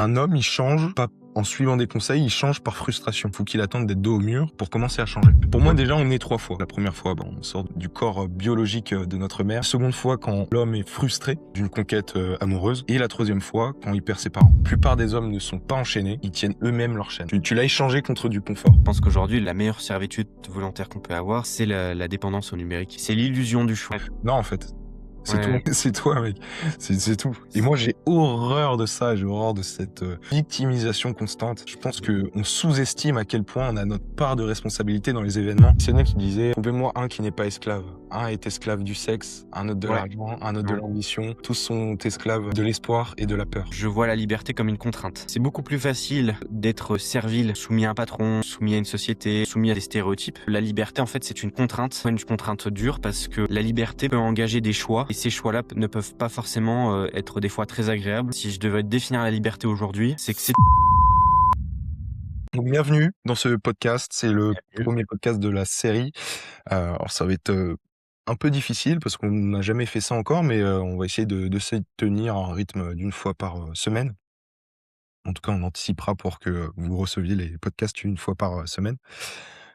Un homme, il change pas en suivant des conseils, il change par frustration. Faut qu'il attende d'être dos au mur pour commencer à changer. Pour moi, OK. déjà, on est 3 fois. La première fois, on sort du corps biologique de notre mère. La seconde fois, quand l'homme est frustré d'une conquête amoureuse. Et la troisième fois, quand il perd ses parents. La plupart des hommes ne sont pas enchaînés, ils tiennent eux-mêmes leur chaîne. Tu l'as échangé contre du confort. Je pense qu'aujourd'hui, la meilleure servitude volontaire qu'on peut avoir, c'est la dépendance au numérique. C'est l'illusion du choix. Non, en fait. C'est Ouais, toi, ouais. c'est toi, mec. C'est tout. Et moi, j'ai horreur de ça. J'ai horreur de cette victimisation constante. Je pense que on sous-estime à quel point on a notre part de responsabilité dans les événements. C'est qui disait, trouvez-moi un qui n'est pas esclave. Un est esclave du sexe, un autre de Ouais. l'argent, un autre de Ouais. l'ambition. Tous sont esclaves de l'espoir et de la peur. Je vois la liberté comme une contrainte. C'est beaucoup plus facile d'être servile, soumis à un patron, soumis à une société, soumis à des stéréotypes. La liberté, en fait, c'est une contrainte dure parce que la liberté peut engager des choix et ces choix-là ne peuvent pas forcément être des fois très agréables. Si je devais définir la liberté aujourd'hui, c'est que c'est... Donc, bienvenue dans ce podcast. C'est le premier podcast de la série. Alors, ça va être un peu difficile parce qu'on n'a jamais fait ça encore, mais on va essayer de se tenir à un rythme d'une fois par semaine. En tout cas, on anticipera pour que vous receviez les podcasts une fois par semaine.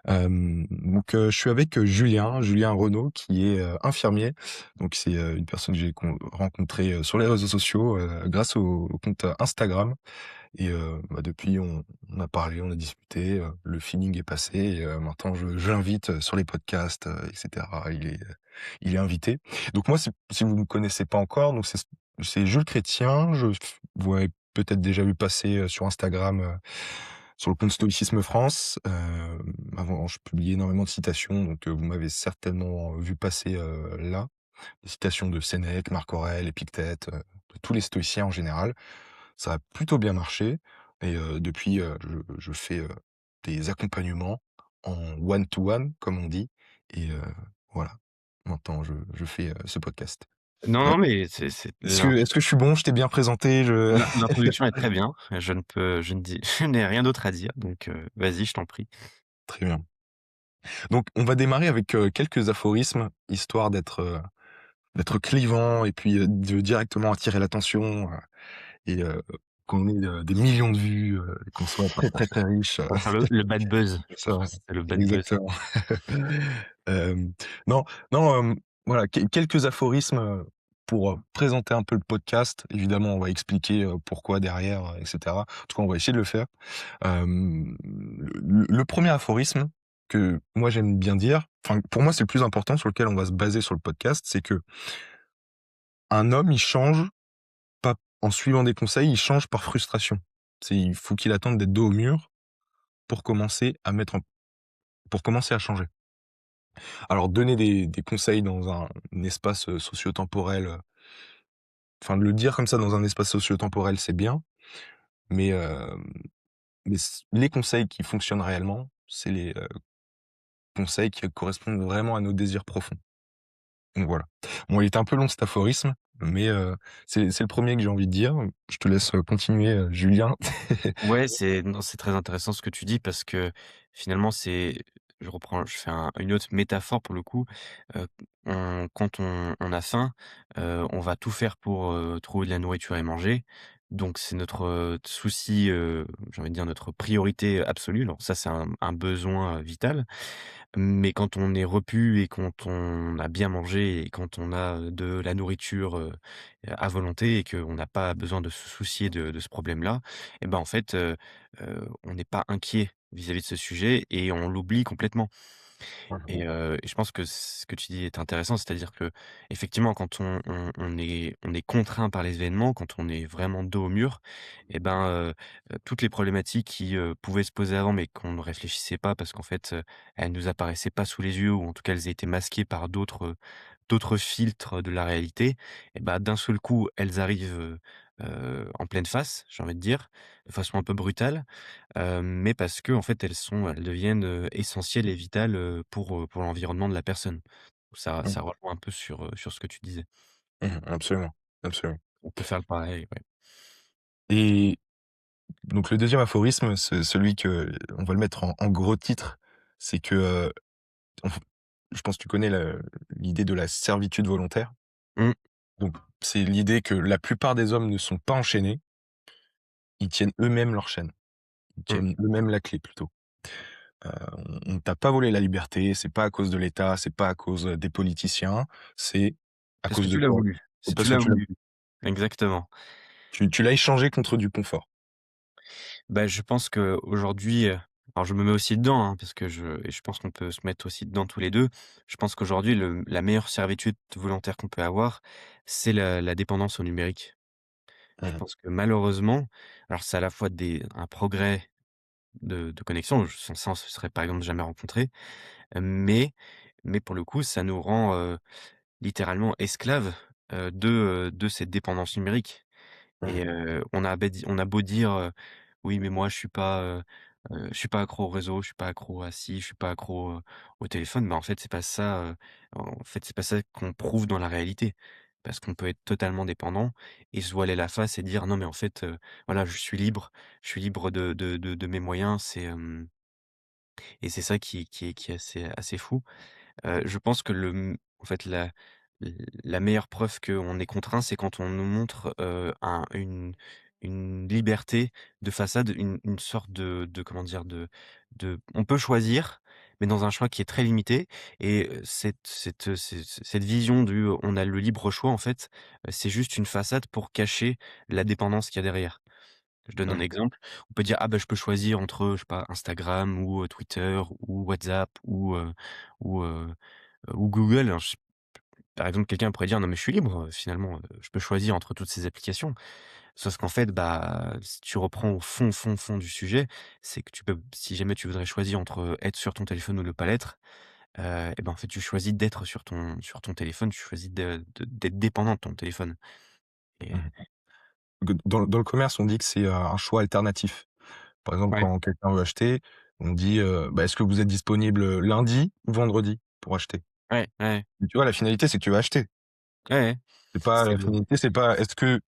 Donc, je suis avec Julien Renaud, qui est infirmier. Donc, c'est une personne que j'ai rencontrée sur les réseaux sociaux grâce au compte Instagram. Et depuis, on a parlé, on a discuté, le feeling est passé. Et maintenant, je l'invite sur les podcasts, etc. Il est invité. Donc moi, si vous ne me connaissez pas encore, donc c'est Jules Chrétien. Vous m'avez peut-être déjà vu passer sur Instagram, sur le compte Stoïcisme France. Avant, je publiais énormément de citations, donc vous m'avez certainement vu passer là. Des citations de Sénèque, Marc Aurèle, Épictète, de tous les stoïciens en général. Ça a plutôt bien marché et depuis, je fais des accompagnements en one to one, comme on dit. Et voilà. Maintenant, je fais ce podcast. Non, Ouais. non, mais c'est Est-ce que je suis bon? Je t'ai bien présenté? l'introduction est très bien. Je ne dis je n'ai rien d'autre à dire, donc vas-y, je t'en prie. Très bien. Donc, on va démarrer avec quelques aphorismes, histoire d'être clivant et puis de directement attirer l'attention et qu'on ait des millions de vues, qu'on soit très, très, très riche. Pour faire le bad buzz. C'est vrai, C'est le bad buzz. exactement. Hem, non, non, voilà, quelques aphorismes, pour présenter un peu le podcast. Évidemment, on va expliquer pourquoi derrière, et cetera. En tout cas, on va essayer de le faire. Le 1er aphorisme que moi j'aime bien dire, enfin, pour moi, c'est le plus important sur lequel on va se baser sur le podcast, c'est qu'un homme, il change pas en suivant des conseils, il change par frustration. Il faut qu'il attende d'être dos au mur pour commencer à pour commencer à changer. Alors donner des conseils dans un espace socio-temporel, enfin de le dire comme ça dans un espace socio-temporel, c'est bien, mais les conseils qui fonctionnent réellement, c'est les conseils qui correspondent vraiment à nos désirs profonds. Donc voilà. Bon, il était un peu long cet aphorisme, mais c'est le premier que j'ai envie de dire. Je te laisse continuer, Julien. Ouais, c'est très intéressant ce que tu dis parce que finalement je fais une autre métaphore pour le coup. Heu, quand on a faim, on va tout faire pour trouver de la nourriture et manger. Donc c'est notre souci, j'ai envie de dire notre priorité absolue. Alors ça, c'est un besoin vital. Mais quand on est repu et quand on a bien mangé et quand on a de la nourriture à volonté et qu'on n'a pas besoin de se soucier de ce problème-là, et ben, en fait, on n'est pas inquiet vis-à-vis de ce sujet et on l'oublie complètement. Et je pense que ce que tu dis est intéressant, c'est-à-dire que effectivement, quand on est contraint par les événements, quand on est vraiment dos au mur, et ben, toutes les problématiques qui pouvaient se poser avant, mais qu'on ne réfléchissait pas parce qu'en fait, elles nous apparaissaient pas sous les yeux ou en tout cas, elles étaient masquées par d'autres filtres de la réalité, et ben, d'un seul coup, elles arrivent en pleine face, j'ai envie de dire, de façon un peu brutale. Mais parce qu'en fait, elles deviennent essentielles et vitales pour l'environnement de la personne. Ça Mmh. rejoint un peu sur ce que tu disais. Mmh. Absolument, absolument. On peut faire le pareil, ouais. Et donc le deuxième aphorisme, c'est celui que on va le mettre en gros titre, c'est que, on je pense que tu connais l'idée de la servitude volontaire. Mmh. Donc c'est l'idée que la plupart des hommes ne sont pas enchaînés, ils tiennent eux-mêmes leur chaîne. Ils Mmh. tiennent eux-mêmes la clé plutôt. On t'a pas volé la liberté, c'est pas à cause de l'État, c'est pas à cause, des politiciens, c'est à Parce que cause de tu l'as toi voulu, ou c'est tu parce que l'as tu l'as voulu. Exactement. tu l'as échangé contre du confort. Bah, je pense qu'aujourd'hui, alors je me mets aussi dedans, hein, parce que je pense qu'on peut se mettre aussi dedans tous les 2. Je pense qu'aujourd'hui le la meilleure servitude volontaire qu'on peut avoir, c'est la dépendance au numérique. Je Mmh pense que malheureusement, alors c'est à la fois un progrès de connexion, sans ça on se serait par exemple jamais rencontrés, mais pour le coup ça nous rend, littéralement esclaves, de cette dépendance numérique. mh. Et on a beau dire, «Oui, mais moi je suis pas accro au réseau, je suis pas accro à ci, je suis pas accro, au téléphone», mais en fait, c'est pas ça, en fait, c'est pas ça qu'on prouve dans la réalité. Parce qu'on peut être totalement dépendant et se voiler la face et dire: «Non, mais en fait, voilà, je suis libre de mes moyens». Et c'est ça qui est assez fou. Je pense que en fait, la meilleure preuve qu'on est contraint, c'est quand on nous montre, une liberté de façade, une sorte de comment dire? On peut choisir, mais dans un choix qui est très limité et cette vision on a le libre choix, en fait, c'est juste une façade pour cacher la dépendance qu'il y a derrière. Je donne un Mmh. exemple. On peut dire: «Ah bah, je peux choisir entre, je sais pas, Instagram ou, Twitter ou WhatsApp ou, ou Google». Alors par exemple, quelqu'un pourrait dire: «Non mais je suis libre, finalement, je peux choisir entre toutes ces applications». Sauf qu'en fait, bah, si tu reprends au fond du sujet, c'est que tu peux si jamais tu voudrais choisir entre, être sur ton téléphone ou ne pas l'être, et ben, en fait, tu choisis d'être sur ton téléphone, tu choisis d'être dépendant de ton téléphone et Mmh. Dans le commerce, on dit que c'est, un choix alternatif. Par exemple, ouais, quand quelqu'un veut acheter, on dit, bah: «Est-ce que vous êtes disponible, lundi ou vendredi pour acheter?» ouais, ouais, Et tu vois, la finalité, c'est que tu vas acheter. ouais, ouais. C'est pas C'est la finalité, c'est pas est-ce que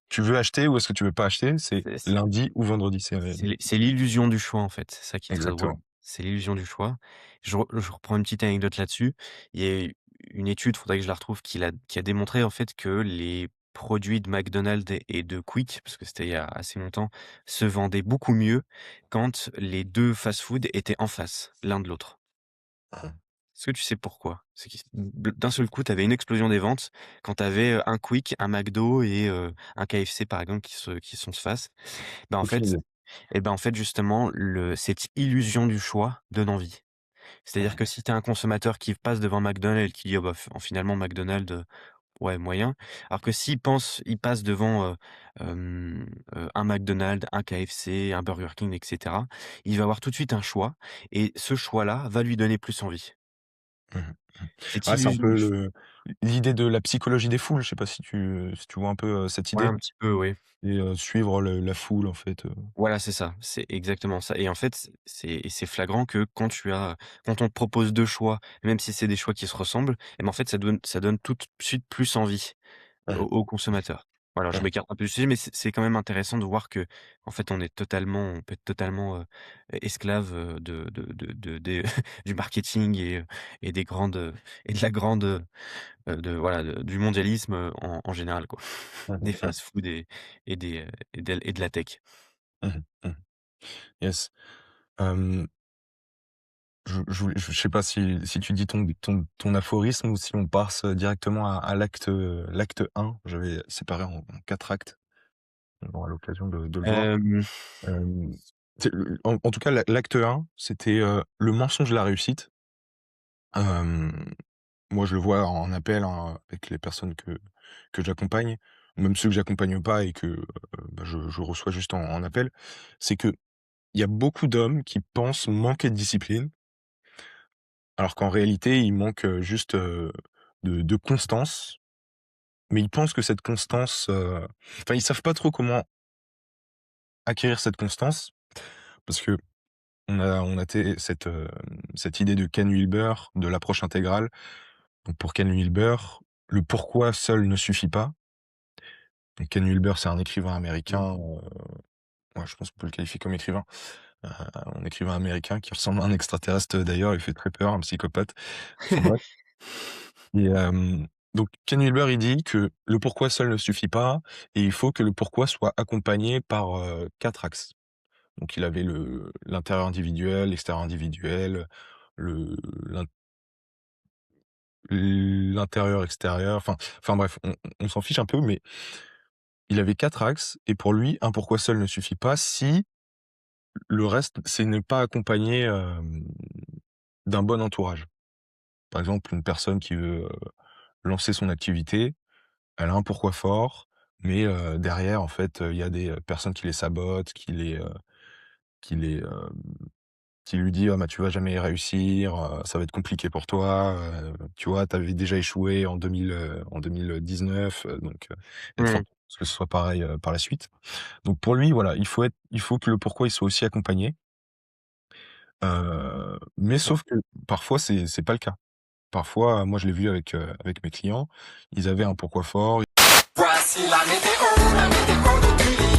tu veux acheter ou est-ce que tu veux pas acheter? C'est c'est lundi ou vendredi, c'est l'illusion du choix, en fait, c'est ça qui est très drôle. exactement. C'est l'illusion du choix. Je reprends une petite anecdote là-dessus. Il y a eu une étude, faudrait que je la retrouve, qui a démontré, en fait, que les produits de McDonald's et de Quick, parce que c'était il y a assez longtemps, se vendaient beaucoup mieux quand les 2 fast-food étaient en face, l'un de l'autre. Mmh. Est-ce que tu sais pourquoi? C'est d'un seul coup, tu avais une explosion des ventes quand tu avais, un Quick, un McDo et un KFC, par exemple, qui sont face. Bah, en Aucune fait idée. en fait, justement, cette illusion du choix donne envie. C'est-à-dire que Mmh. si tu es un consommateur qui passe devant McDonald's et qui dit: «Oh bah, finalement McDonald's, ouais moyen». Alors que il passe devant, un McDonald's, un KFC, un Burger King et cetera, il va avoir tout de suite un choix et ce choix-là va lui donner plus envie. Mmh mh. Cette Ouais, c'est un illusion peu du choix. l'idée de la psychologie des foules. Je sais pas si tu vois un peu, cette Ouais, idée? un petit peu, oui. Et suivre la foule en fait. Voilà, c'est ça, c'est exactement ça et en fait, c'est flagrant que quand on te propose 2 choix, même si c'est des choix qui se ressemblent, et ben, en fait, ça donne tout de suite plus envie Mmh. aux consommateurs. Voilà, je Mmh. m'écarte un peu du sujet, mais c'est quand même intéressant de voir que en fait, on peut être totalement, esclave, des du marketing et des grandes, et de la grande, de voilà, du mondialisme, en général, quoi. Mmh Des mh. fast-food et de la tech. Mmh mh. Mmh. Yes. Hem, je sais pas si tu dis ton aphorisme ou si on passe, directement à l'acte 1. J'avais séparé en 4 actes. On aura l'occasion de le voir. Hem Hem, tu en tout cas, l'acte 1, c'était, le mensonge de la réussite. Moi, je le vois en appel, hein, avec les personnes que j'accompagne, même ceux que j'accompagne pas et que, bah, je reçois juste en appel. C'est qu'il y a beaucoup d'hommes qui pensent manquer de discipline, alors qu'en réalité, ils manquent, juste, de constance, mais ils pensent que cette constance, enfin, ils savent pas trop comment acquérir cette constance parce qu'on a cette idée de Ken Wilber, de l'approche intégrale. Donc pour Ken Wilber, le pourquoi seul ne suffit pas. Donc Ken Wilber, c'est un écrivain Mmh. américain, ouais, je pense qu'on peut le qualifier comme écrivain. Heu, un écrivain américain qui ressemble à un extraterrestre, d'ailleurs, il fait très peur, un psychopathe. Enfin bref. Donc Ken Wilber, il dit que le pourquoi seul ne suffit pas et il faut que le pourquoi soit accompagné par, 4 axes. Donc il avait le l'intérieur individuel, l'extérieur individuel, le l'intérieur extérieur, enfin bref, on s'en fiche un peu, mais il avait 4 axes et pour lui, un pourquoi seul ne suffit pas si le reste, c'est n'est pas accompagné, d'un bon entourage. Par exemple, une personne qui veut, lancer son activité, elle a un pourquoi fort, mais derrière, en fait, il y a des, personnes qui les sabotent, qui les, qui lui dit: «Ah bah, tu vas jamais réussir, ça va être compliqué pour toi, tu vois, tu avais déjà échoué en 2019, donc il y a de Mmh. fortes chances que ce soit pareil, par la suite». Donc pour lui, voilà, il faut que le pourquoi il soit aussi accompagné, mais sauf que parfois c'est pas le cas. Parfois, moi je l'ai vu avec mes clients, ils avaient un pourquoi fort. Voici la météo de Gulli.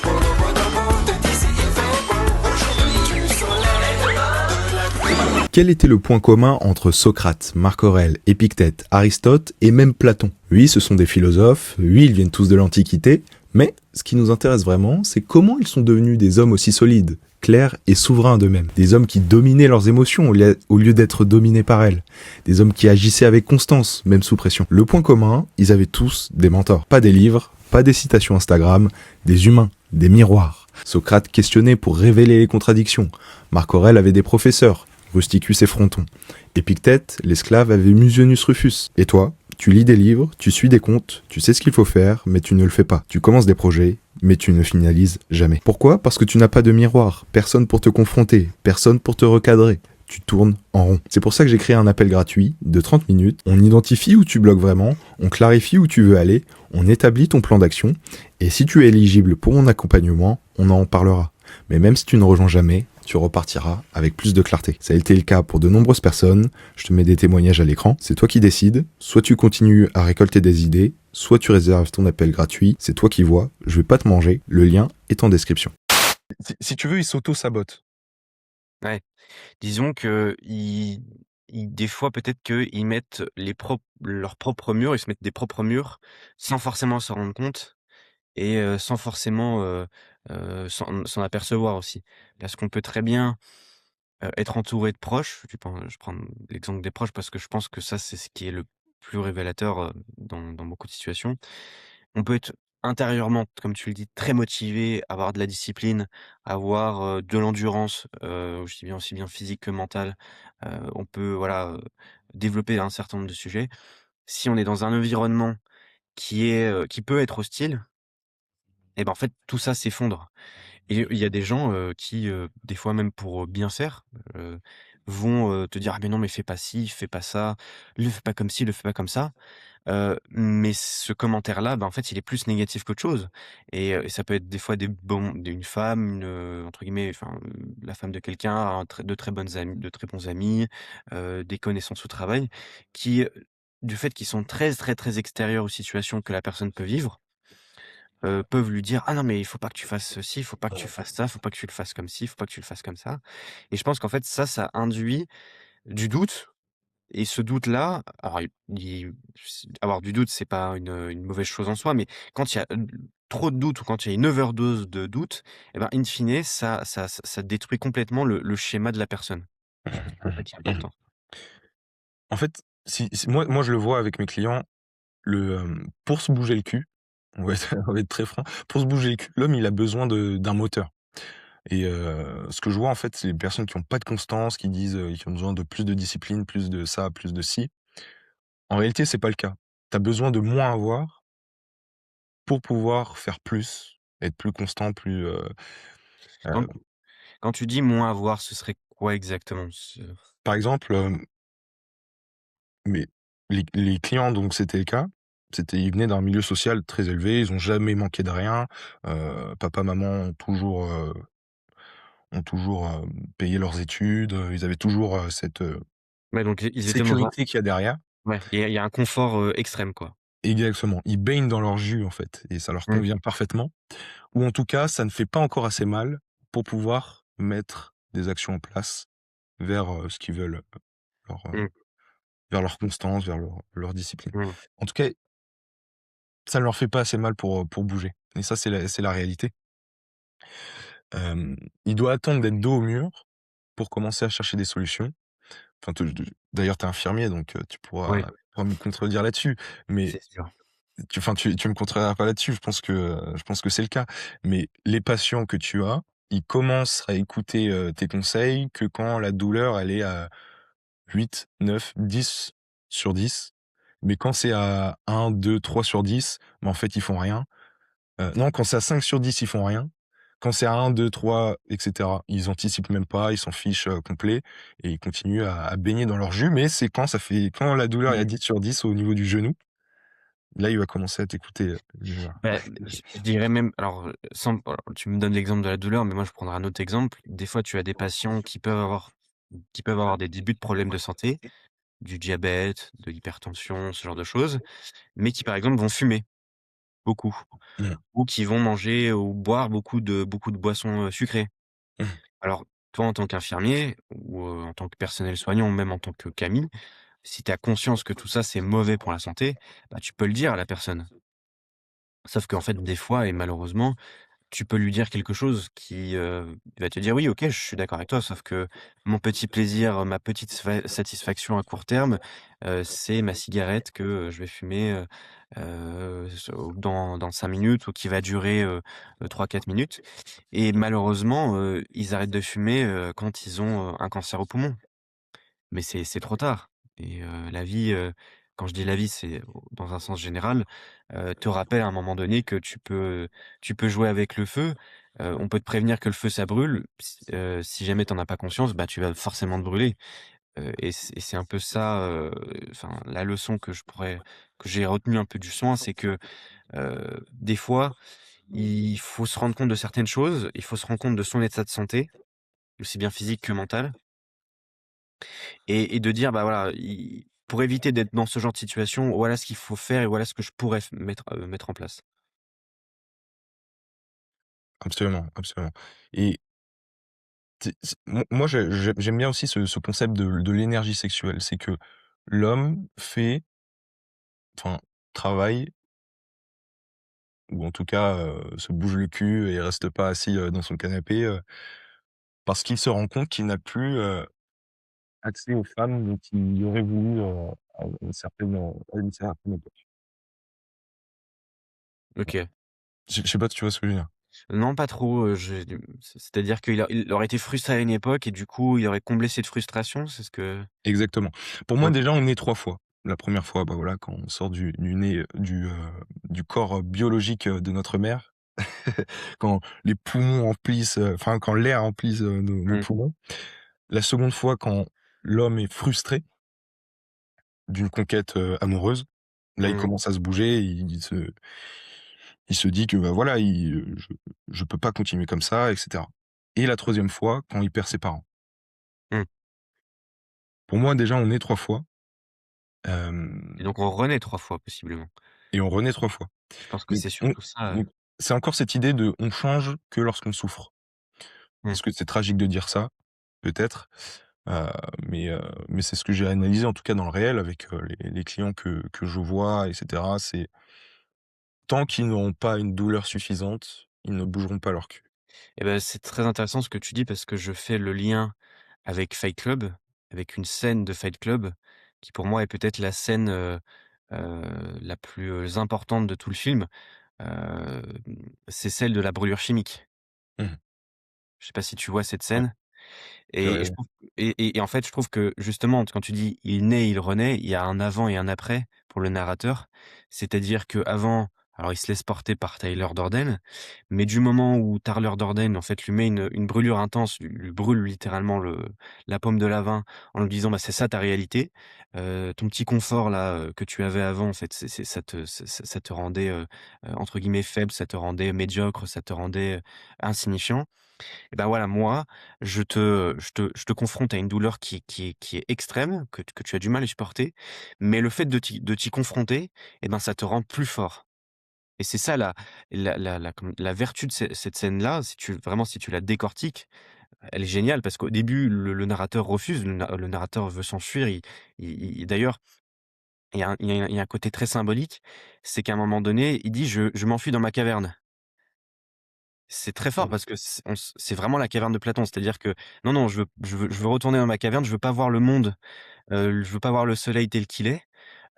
Modo te dit il fait beau aujourd'hui. Du soleil, de la pluie. Quel était le point commun entre Socrate, Marc Aurèle, Épictète, Aristote et même Platon? Oui, ce sont des philosophes, oui, ils viennent tous de l'Antiquité, mais ce qui nous intéresse vraiment, c'est comment ils sont devenus des hommes aussi solides, clairs et souverains d'eux-mêmes. Des hommes qui dominaient leurs émotions au lieu d'être dominés par elles. Des hommes qui agissaient avec constance, même sous pression. Le point commun, ils avaient tous des mentors. Pas des livres, pas des citations Instagram, des humains, des miroirs. Socrate questionnait pour révéler les contradictions. Marc Aurèle avait des professeurs, Rusticus et Fronton. Épictète, l'esclave, avait Mucius Rufus. Et toi, tu lis des livres, tu suis des comptes, tu sais ce qu'il faut faire, mais tu ne le fais pas. Tu commences des projets, mais tu ne finalises jamais. Pourquoi? Parce que tu n'as pas de miroir, personne pour te confronter, personne pour te recadrer. Tu tournes en rond. C'est pour ça que j'ai créé un appel gratuit de 30 minutes. On identifie où tu bloques vraiment, on clarifie où tu veux aller, on établit ton plan d'action, et si tu es éligible pour mon accompagnement, on en parlera. Mais même si tu ne rejoins jamais, tu repartiras avec plus de clarté. Ça a été le cas pour de nombreuses personnes. Je te mets des témoignages à l'écran. C'est toi qui décides. Soit tu continues à récolter des idées, soit tu réserves ton appel gratuit. C'est toi qui vois. Je vais pas te manger. Le lien est en description. Si tu veux, il s'auto-sabote. Ouais. Disons qu'ils des fois, peut-être qu'ils mettent leurs propres murs, ils se mettent des propres murs sans forcément s'en rendre compte et sans forcément, s'en apercevoir aussi. Parce qu'on peut très bien, être entouré de proches. Je prends l'exemple des proches parce que je pense que ça, c'est ce qui est le plus révélateur, dans beaucoup de situations. On peut être intérieurement, comme tu le dis, très motivé, avoir de la discipline, avoir, de l'endurance, je dis bien aussi bien physique que mentale. On peut voilà, développer un certain nombre de sujets. Si on est dans un environnement qui peut être hostile et ben, en fait, tout ça s'effondre. Et il y a des gens, qui, des fois même pour, bien faire, vont, te dire: «Ah mais non, mais fais pas ci, fais pas ça, le fais pas comme ci, le fais pas comme ça». Mais ce commentaire-là, bah, en fait, il est plus négatif qu'autre chose et ça peut être des fois d'une femme, entre guillemets, enfin, la femme de quelqu'un, de très bons amis, des connaissances au travail qui, du fait qu'ils sont très, très, très extérieurs aux situations que la personne peut vivre, peuvent lui dire: «Ah non, mais il faut pas que tu fasses ceci, il faut pas que tu fasses ça, il faut pas que tu le fasses comme ci, il faut pas que tu le fasses comme ça» et je pense qu'en fait ça induit du doute et ce doute-là, alors avoir du doute, c'est pas une mauvaise chose en soi, mais quand il y a, trop de doute ou quand il y a une overdose de doute et ben, in fine, ça détruit complètement le schéma de la personne. C'est ça qui est important. En fait, si moi je le vois avec mes clients, pour se bouger le cul, on va être on va être très franc, pour se bouger le cul, l'homme il a besoin d'un moteur et ce que je vois en fait, c'est les personnes qui ont pas de constance, qui disent, qu'ils ont besoin de plus de discipline, plus de ça, plus de ci. En réalité, c'est pas le cas. Tu as besoin de moins avoir pour pouvoir faire plus, être plus constant, plus, Quand quand tu dis moins avoir, ce serait quoi exactement? par exemple, mais les clients donc c'était le cas, ils venaient d'un milieu social très élevé, ils ont jamais manqué de rien, papa, maman ont toujours, payé leurs études, ils avaient toujours, cette, Ouais, donc ils étaient dans un sécurité qu'il y a derrière. ouais, il y a un confort, extrême, quoi. Exactement, ils baignent dans leur jus, en fait et ça leur Mmh, convient parfaitement ou en tout cas, ça ne fait pas encore assez mal pour pouvoir mettre des actions en place vers, ce qu'ils veulent, leur, mmh. vers leur constance, vers leur discipline. Mmh. En tout cas, ça ne leur fait pas assez mal pour bouger et ça, c'est la réalité. Il doit attendre d'être dos au mur pour commencer à chercher des solutions. Enfin, d'ailleurs, tu es infirmier, donc tu Oui, pourras me contredire là-dessus, mais c'est sûr. tu me contrediras pas là-dessus, je pense que c'est le cas. Mais les patients que tu as, ils commencent à écouter, tes conseils que quand la douleur, elle est à 8, 9, 10 sur 10. Mais quand c'est à 1, 2, 3 sur 10, bah, en fait, ils font rien. Non, quand c'est à 5 sur 10, ils font rien. Quand c'est à 1, 2, 3, et cetera, ils anticipent même pas, ils s'en fichent, complet et ils continuent à baigner dans leur jus. Mais c'est quand la douleur est à Mmh. 10 sur 10 au niveau du genou, là, il va commencer à t'écouter, voilà. Bah, je dirais même alors, sans alors tu me donnes l'exemple de la douleur, mais moi je prendrai un autre exemple. Des fois, tu as des patients qui peuvent avoir des débuts de problèmes de santé, du diabète, de l'hypertension, ce genre de choses, mais qui, par exemple, vont fumer beaucoup Mmh. ou qui vont manger ou boire beaucoup de boissons, sucrées. Mmh. Alors, toi, en tant qu'infirmier ou, en tant que personnel soignant ou même en tant que Camille, si tu as conscience que tout ça, c'est mauvais pour la santé, bah, tu peux le dire à la personne. Sauf qu'en fait, des fois et malheureusement, tu peux lui dire quelque chose qui, va te dire: «Oui, OK, je suis d'accord avec toi, sauf que mon petit plaisir, ma petite satisfaction à court terme, c'est ma cigarette que, je vais fumer, dans 5 minutes ou qui va durer, 3-4 minutes» et malheureusement, ils arrêtent de fumer, quand ils ont, un cancer au poumon. Mais c'est trop tard et la vie, quand je dis la vie, c'est dans un sens général, te rappelle à un moment donné que tu peux jouer avec le feu. On peut te prévenir que le feu, ça brûle. Si jamais tu en as pas conscience, bah, tu vas forcément te brûler, et c'est un peu ça, enfin, la leçon que j'ai retenue un peu du soin, c'est que, des fois, il faut se rendre compte de certaines choses. Il faut se rendre compte de son état de santé, aussi bien physique que mental. Et de dire, bah, voilà, i pour éviter d'être dans ce genre de situation, voilà ce qu'il faut faire et voilà ce que je pourrais mettre en place. Absolument, absolument et moi, j'aime bien aussi ce concept de l'énergie sexuelle. C'est que l'homme fait enfin, travaille ou en tout cas, se bouge le cul et reste pas assis, dans son canapé, parce qu'il se rend compte qu'il n'a plus, accès aux femmes dont il aurait voulu, à une certaine époque. OK. Je sais pas si tu vois ce que je veux dire? Non, pas trop, c'est-à-dire qu'il aurait été frustré à une époque et du coup, il aurait comblé cette frustration, c'est ce que Exactement. Pour moi, OK. déjà, on est 3 fois. La première fois, bah, voilà, quand on sort du nez, du corps, biologique, de notre mère, quand les poumons emplissent, enfin, quand l'air emplisse, nos Mmh, poumons. La seconde fois, quand l'homme est frustré d'une conquête, amoureuse, là, il mmh. commence à se bouger, il se dit que, bah, voilà, je peux pas continuer comme ça et cetera et la troisième fois, quand il perd ses parents. Mmh. Pour moi, déjà, on est 3 fois, Et hem donc on renaît 3 fois possiblement. et on renaît 3 fois. Je pense que Donc c'est on surtout ça, donc c'est encore cette idée de on change que lorsqu'on souffre. mmh. Est-ce que c'est tragique de dire ça? Peut-être, heu, mais c'est ce que j'ai analysé en tout cas dans le réel avec, les clients que je vois et cetera. C'est tant qu'ils n'auront pas une douleur suffisante, ils ne bougeront pas leur cul. Et ben c'est très intéressant ce que tu dis parce que je fais le lien avec Fight Club, avec une scène de Fight Club qui pour moi est peut-être la scène, la plus, importante de tout le film. Hem, c'est celle de la brûlure chimique. Mmh. Je sais pas si tu vois cette Ouais, scène? Et ouais, je ouais. trouve et en fait, je trouve que justement, quand tu dis: «Il naît, il renaît», il y a un avant et un après pour le narrateur. C'est-à-dire qu'avant, alors il se laisse porter par Tyler Durden, mais du moment où Tyler Durden, en fait, lui met une brûlure intense, lui brûle littéralement la paume de la main en lui disant: «Bah, c'est ça ta réalité. Ton petit confort là, que tu avais avant, en fait, c'est ça te rendait, entre guillemets «faible», ça te rendait médiocre, ça te rendait, insignifiant». Et ben voilà, moi, je te confronte à une douleur qui est extrême, que tu as du mal à supporter, mais le fait de t'y confronter, et ben, ça te rend plus fort et c'est ça la vertu de cette scène-là, si tu la décortiques, elle est géniale parce qu'au début, le narrateur refuse, le narrateur veut s'enfuir. D'ailleurs, il y a un côté très symbolique, c'est qu'à un moment donné, il dit: «Je m'enfuis dans ma caverne». C'est très fort Mmh. parce que c'est vraiment la caverne de Platon. C'est-à-dire que non, non, je veux retourner dans ma caverne, je veux pas voir le monde, je veux pas voir le soleil tel qu'il est.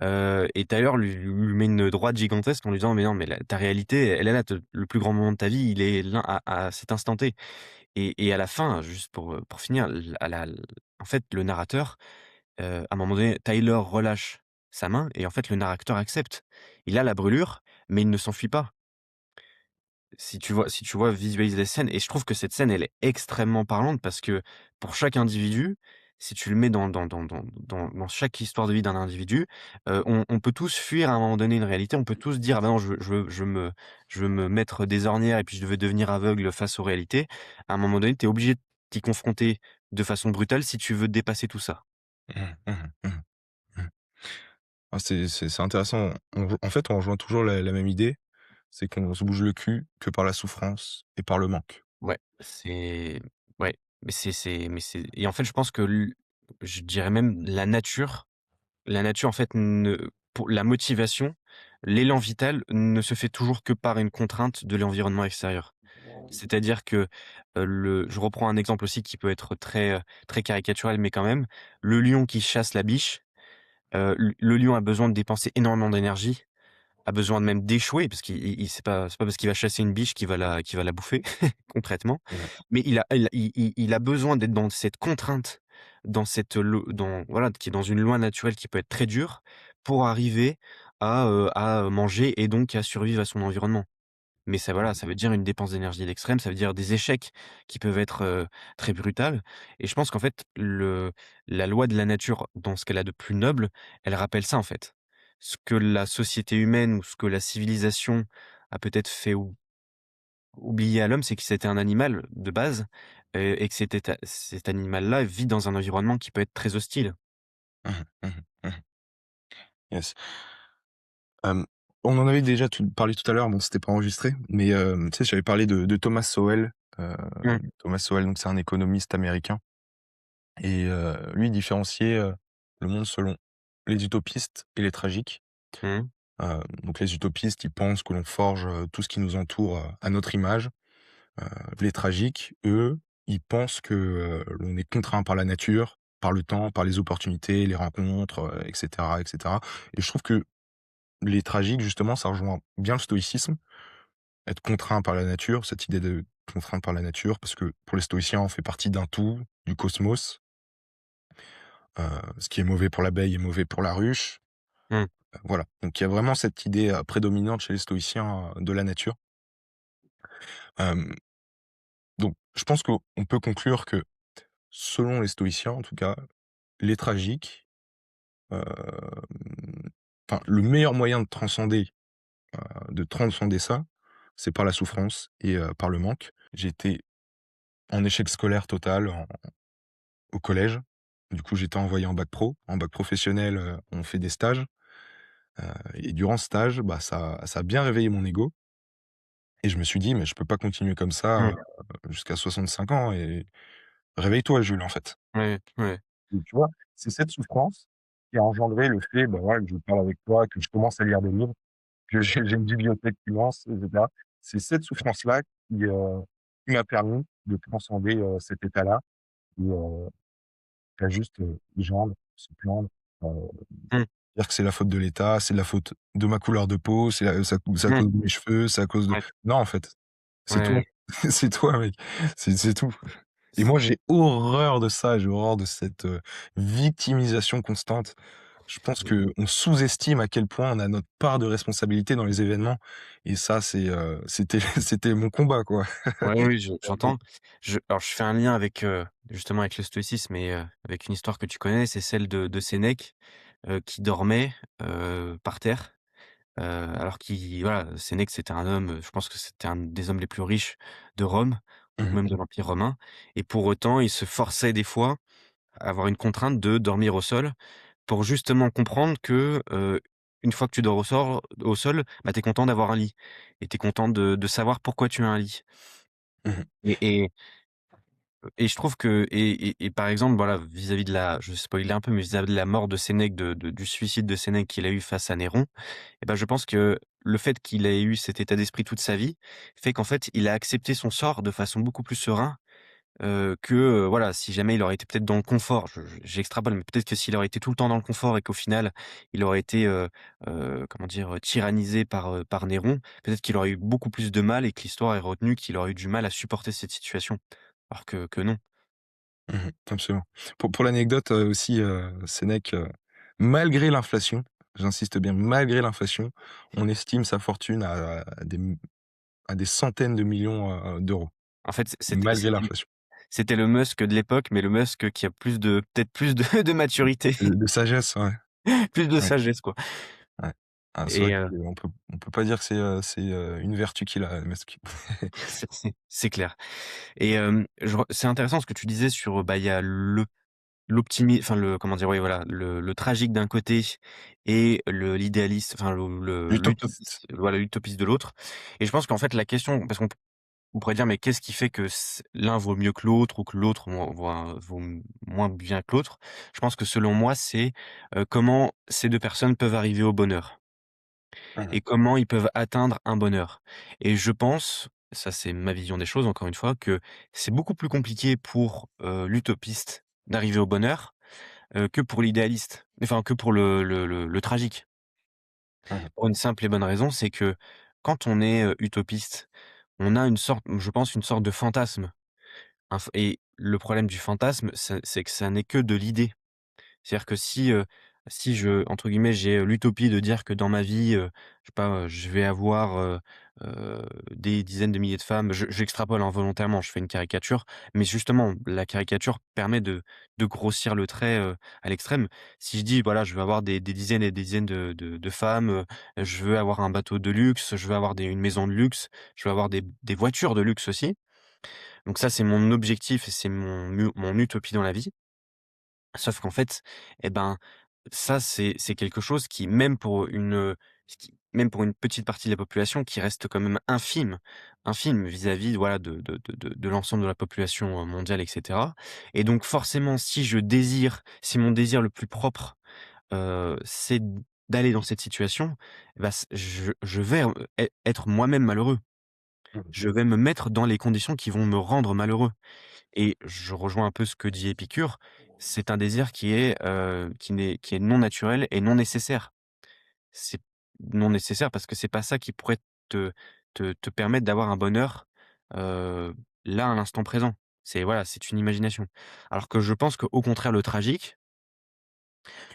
Et d'ailleurs lui met une droite gigantesque en lui disant: «Mais non, mais ta réalité, elle est là, le plus grand moment de ta vie, il est là à cet instant T». Et à la fin, juste pour finir, en fait, le narrateur, à un moment donné, Tyler relâche sa main et en fait, le narrateur accepte. Il a la brûlure, mais il ne s'enfuit pas. Si tu vois visualiser la scène, et je trouve que cette scène, elle est extrêmement parlante parce que pour chaque individu, si tu le mets dans chaque histoire de vie d'un individu, on peut tous fuir à un moment donné une réalité. On peut tous dire: «Ah bah non, je veux me mettre des ornières et puis je veux devenir aveugle face aux réalités». À un moment donné, tu es obligé de t'y confronter de façon brutale si tu veux dépasser tout ça. Mmh. Mmh. Mmh. Mmh. Ah, c'est intéressant. En fait, on rejoint toujours la même idée, c'est qu'on se bouge le cul que par la souffrance et par le manque. Ouais, ouais, mais c'est et en fait, je pense que je dirais même la nature, en fait, pour la motivation, l'élan vital ne se fait toujours que par une contrainte de l'environnement extérieur. C'est-à-dire que, je reprends un exemple aussi qui peut être très caricatural, mais quand même, le lion qui chasse la biche, le lion a besoin de dépenser énormément d'énergie, a besoin de même d'échouer parce qu'il c'est pas parce qu'il va chasser une biche qu'il va la bouffer concrètement. Ouais. Mais il a besoin d'être dans cette contrainte, dans cette lo dans voilà, qui est dans une loi naturelle qui peut être très dure pour arriver à manger et donc à survivre à son environnement. Mais ça, voilà, ça veut dire une dépense d'énergie extrême, ça veut dire des échecs qui peuvent être, très brutales. Et je pense qu'en fait, la loi de la nature, dans ce qu'elle a de plus noble, elle rappelle ça, en fait. Ce que la société humaine ou ce que la civilisation a peut-être fait oublier à l'homme, c'est que c'était un animal de base, et que cet animal-là vit dans un environnement qui peut être très hostile. Mmh. Mmh. Mmh. Yes. Hem, on en avait déjà parlé tout à l'heure, bon, c'était pas enregistré, mais tu sais, j'avais parlé de Thomas Sowell. Heu, Mmh. Thomas Sowell, donc c'est un économiste américain et lui, il différenciait, le monde selon les utopistes et les tragiques. Mmh. Donc les utopistes, ils pensent que l'on forge, tout ce qui nous entoure, à notre image. Les tragiques, eux, ils pensent que, l'on est contraint par la nature, par le temps, par les opportunités, les rencontres, et cetera, et cetera. Et je trouve que les tragiques, justement, ça rejoint bien le stoïcisme. Être contraint par la nature, cette idée de contrainte par la nature, parce que pour les stoïciens, on fait partie d'un tout, du cosmos. Ce qui est mauvais pour l'abeille est mauvais pour la ruche. Mmh. Voilà. Donc il y a vraiment cette idée, prédominante chez les stoïciens, de la nature. Hem, donc je pense qu'on peut conclure que, selon les stoïciens en tout cas, les tragiques, hem, enfin le meilleur moyen de transcender ça, c'est par la souffrance et par le manque. J'étais en échec scolaire total au collège. Du coup, j'étais envoyé en bac pro. En bac professionnel, on fait des stages, et durant ce stage, bah, ça a bien réveillé mon ego et je me suis dit: «Mais je peux pas continuer comme ça, Mmh. jusqu'à 65 ans et réveille-toi Jules, en fait». Ouais, ouais. Et tu vois? C'est cette souffrance qui a engendré le fait, bah, voilà, que je parle avec toi, que je commence à lire des livres, que j'ai une bibliothèque immense et cetera. C'est cette souffrance-là qui m'a permis de transcender, cet état-là et pas juste, geindre, se plaindre, heu, Mmh. dire que c'est la faute de l'État, c'est de la faute de ma couleur de peau, c'est à Mmh. cause de mes cheveux, c'est à cause de Ouais, non, en fait, c'est toi. ouais, C'est toi, mec. C'est tout. Et ouais. moi, j'ai horreur de ça, j'ai horreur de cette, victimisation constante. Je pense qu'on sous-estime à quel point on a notre part de responsabilité dans les événements et ça, c'était c'était mon combat, quoi. Ouais, oui, j'entends. Alors je fais un lien avec, justement avec le stoïcisme et avec une histoire que tu connais, c'est celle de Sénèque, qui dormait, par terre, alors qu'il voilà, Sénèque, c'était un homme, je pense que c'était un des hommes les plus riches de Rome ou Mmh. même de l'Empire romain, et pour autant, il se forçait des fois à avoir une contrainte de dormir au sol pour justement comprendre que, une fois que tu dors au sol, bah, tu es content d'avoir un lit et tu es content de savoir pourquoi tu as un lit. Mmh. Et Et je trouve que et par exemple, voilà, vis-à-vis de la je spoil un peu, mais vis-à-vis de la mort de Sénèque, du suicide de Sénèque qu'il a eu face à Néron, et ben, je pense que le fait qu'il ait eu cet état d'esprit toute sa vie, fait qu'en fait, il a accepté son sort de façon beaucoup plus serein, que, voilà, si jamais il aurait été peut-être dans le confort, j'extrapole, mais peut-être que s'il aurait été tout le temps dans le confort et qu'au final, il aurait été, comment dire? Tyrannisé par Néron, peut-être qu'il aurait eu beaucoup plus de mal et que l'histoire est retenu qu'il aurait eu du mal à supporter cette situation. Alors que non. Mmh. Absolument. Pour l'anecdote, aussi, Sénèque, malgré l'inflation, j'insiste bien, malgré l'inflation, on estime sa fortune à des centaines de millions, d'euros, En fait, malgré l'inflation. c'était le Musk de l'époque, mais le Musk qui a peut-être plus de de maturité, De sagesse, ouais, plus de ouais, sagesse, quoi. ouais. Ah, c'est vrai Et qu'on peut pas dire que une vertu qu'il a, Musk. c'est clair. Et c'est intéressant ce que tu disais sur, bah, il y a enfin le comment dire? Oui, voilà, le tragique d'un côté et l'idéaliste, enfin Utopiste. l'utopiste, voilà, l'utopiste de l'autre. Et je pense qu'en fait la question, parce qu'on pourrait dire: «Mais qu'est-ce qui fait que l'un vaut mieux que l'autre ou que l'autre vaut moins bien que l'autre?» Je pense que selon moi, c'est, comment ces 2 personnes peuvent arriver au bonheur Mmh. et comment ils peuvent atteindre un bonheur. Et je pense, ça c'est ma vision des choses encore une fois, que c'est beaucoup plus compliqué pour, l'utopiste d'arriver au bonheur, que pour l'idéaliste, enfin que pour le tragique. Mmh. Pour une simple et bonne raison, c'est que quand on est, utopiste, on a une sorte, je pense, une sorte de fantasme. Et le problème du fantasme, c'est que ça n'est que de l'idée. C'est-à-dire que si je entre guillemets, j'ai, l'utopie de dire que dans ma vie, je sais pas, je vais avoir, des dizaines de milliers de femmes, j'extrapole involontairement, je fais une caricature, mais justement, la caricature permet de grossir le trait, à l'extrême. Si je dis: «Voilà, je veux avoir des dizaines et des dizaines de femmes, je veux avoir un bateau de luxe, je veux avoir une maison de luxe, je veux avoir des voitures de luxe aussi». Donc ça, c'est mon objectif et c'est mon utopie dans la vie. Sauf qu'en fait, eh ben, ça, c'est quelque chose qui, même pour une petite partie de la population, qui reste quand même infime vis-à-vis, voilà, de l'ensemble de la population, mondiale, et cetera. Et donc forcément, si mon désir le plus propre, c'est d'aller dans cette situation, bah, je vais, être moi-même malheureux. Mmh. Je vais me mettre dans les conditions qui vont me rendre malheureux. Et je rejoins un peu ce que dit Épicure, c'est un désir qui est non naturel et non nécessaire. C'est non nécessaire parce que c'est pas ça qui pourrait te te permettre d'avoir un bonheur, heu, là, à l'instant présent. C'est voilà, c'est une imagination. Alors que je pense qu'au contraire, le tragique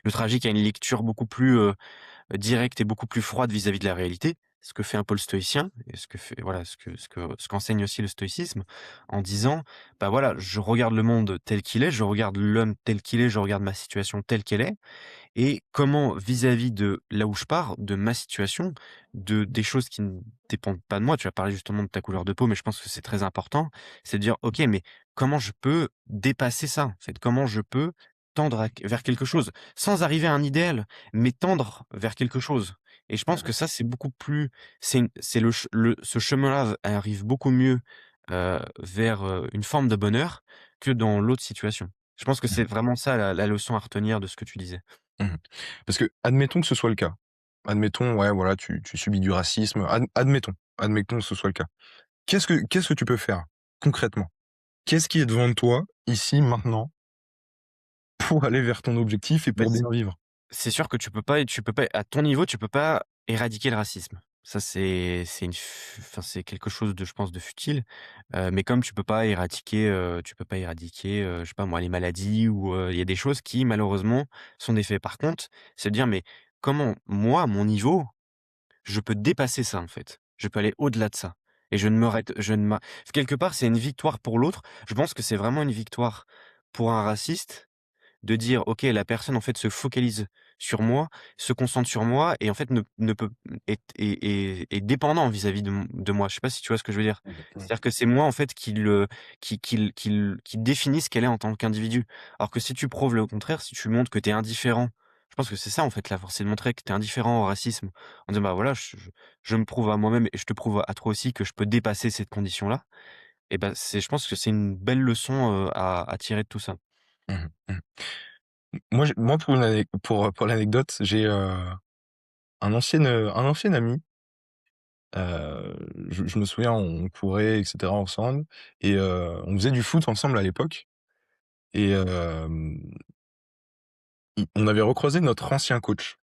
a une lecture beaucoup plus, directe et beaucoup plus froide vis-à-vis de la réalité. Ce que fait un peu le stoïcien et ce que fait voilà, ce qu'enseigne aussi le stoïcisme, en disant: «Bah, voilà, je regarde le monde tel qu'il est, je regarde l'homme tel qu'il est, je regarde ma situation telle qu'elle est, et comment vis-à-vis de là où je pars, de ma situation, des choses qui ne dépendent pas de moi». Tu as parlé justement de ta couleur de peau, mais je pense que c'est très important. C'est de dire: «OK, mais comment je peux dépasser ça, en fait? Comment je peux tendre vers quelque chose?» Sans arriver à un idéal, mais tendre vers quelque chose. Et je pense que ça, c'est beaucoup plus c'est ce chemin-là arrive beaucoup mieux, vers, une forme de bonheur que dans l'autre situation. Je pense que c'est Mmh. vraiment ça la leçon à retenir de ce que tu disais. Mmh. Parce que admettons que ce soit le cas. Admettons, ouais, voilà, tu subis du racisme, admettons que ce soit le cas. Qu'est-ce que tu peux faire concrètement? Qu'est-ce qui est devant toi, ici, maintenant, pour aller vers ton objectif et Bah, pour bien vivre? c'est sûr que tu peux pas à ton niveau, tu peux pas éradiquer le racisme. Ça, c'est une f enfin, c'est quelque chose de, je pense, de futile, mais comme tu peux pas éradiquer, je sais pas moi, les maladies, ou il y a des choses qui malheureusement sont des faits. Par contre, c'est de dire: «Mais comment moi, à mon niveau, je peux dépasser ça, en fait? Je peux aller au-delà de ça?» Et je ne m'a quelque part, c'est une victoire pour l'autre. Je pense que c'est vraiment une victoire pour un raciste de dire: «OK, la personne, en fait, se focalise sur moi, se concentre sur moi, et en fait ne peut est dépendant vis-à-vis de moi». Je sais pas si tu vois ce que je veux dire? Mmh mh. C'est-à-dire que c'est moi, en fait, qui définit ce qu'elle est en tant qu'individu. Alors que si tu prouves le contraire, si tu montres que tu es indifférent, je pense que c'est ça, en fait, la force, c'est de montrer que tu es indifférent au racisme. En disant: «Bah, voilà, je me prouve à moi-même et je te prouve à toi aussi que je peux dépasser cette condition-là». et ben c'est je pense que c'est une belle leçon, à tirer de tout ça. Mmh mh. Moi pour une ane pour l'anecdote, j'ai, un ancien ami, je me souviens, on courait et cetera ensemble et on faisait du foot ensemble à l'époque et on avait recroisé notre ancien coach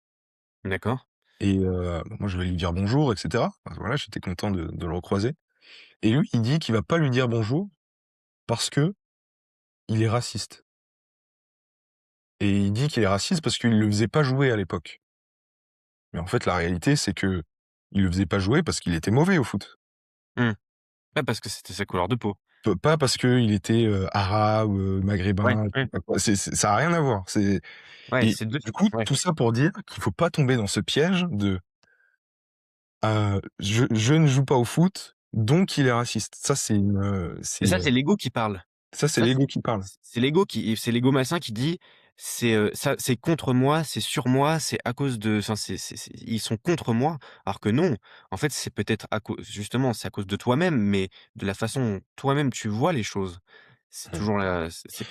D'accord. et moi je vais lui dire bonjour et cetera. Enfin, voilà, j'étais content de le recroiser et lui, il dit qu'il va pas lui dire bonjour parce qu'il est raciste et il dit qu'il est raciste parce qu'il le faisait pas jouer à l'époque. Mais en fait, la réalité, c'est qu'il le faisait pas jouer parce qu'il était mauvais au foot. Mmh. Ouais, parce que c'était sa couleur de peau. Pas parce qu'il était, arabe, Ouais, maghrébin, je ouais, sais pas quoi. Ça a rien à voir. ouais, Et c'est 2 du coup, ouais. tout ça pour dire qu'il faut pas tomber dans ce piège de, je ne joue pas au foot, donc il est raciste. Ça, Mais ça, c'est l'ego qui parle. ça, c'est Ça, l'ego qui parle. c'est l'ego malsain qui dit: Ça c'est contre moi, c'est sur moi, c'est à cause de enfin c'est ils sont contre moi». Alors que non, en fait, c'est peut-être à cause justement, c'est à cause de toi-même, mais de la façon dont toi-même tu vois les choses. C'est Mmh. toujours la c'est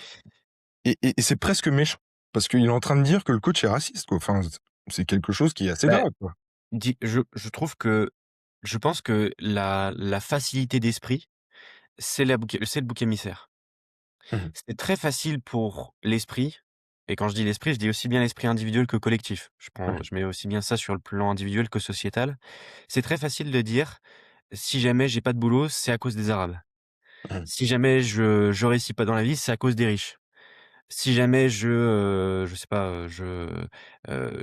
Et c'est presque méchant parce qu'il est en train de dire que le coach est raciste, quoi. Enfin, c'est quelque chose qui est assez bah, grave, quoi. je trouve que je pense que la facilité d'esprit, c'est le bouc émissaire. Mmh. C'est très facile pour l'esprit et quand je dis l'esprit, je dis aussi bien l'esprit individuel que collectif. Ouais. Je mets aussi bien ça sur le plan individuel que sociétal. C'est très facile de dire: «Si jamais j'ai pas de boulot, c'est à cause des arabes. Mmh. Si jamais je réussis pas dans la vie, c'est à cause des riches. Si jamais je sais pas,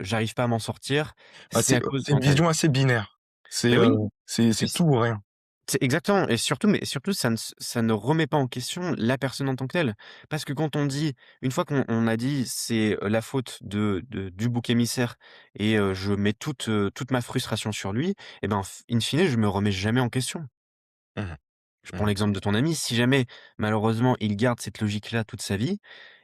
j'arrive pas à m'en sortir, Bah, c'est à cause» c'est une vision assez binaire. beh oui, C'est tout ou rien. c'est exactement et surtout mais surtout ça ne remet pas en question la personne en tant que telle. Parce que quand on dit une fois qu'on a dit: «C'est, la faute de du bouc émissaire» et je mets toute ma frustration sur lui et ben, in fine, je me remets jamais en question. Mmh. Je prends Mmh. l'exemple de ton ami, si jamais malheureusement il garde cette logique-là toute sa vie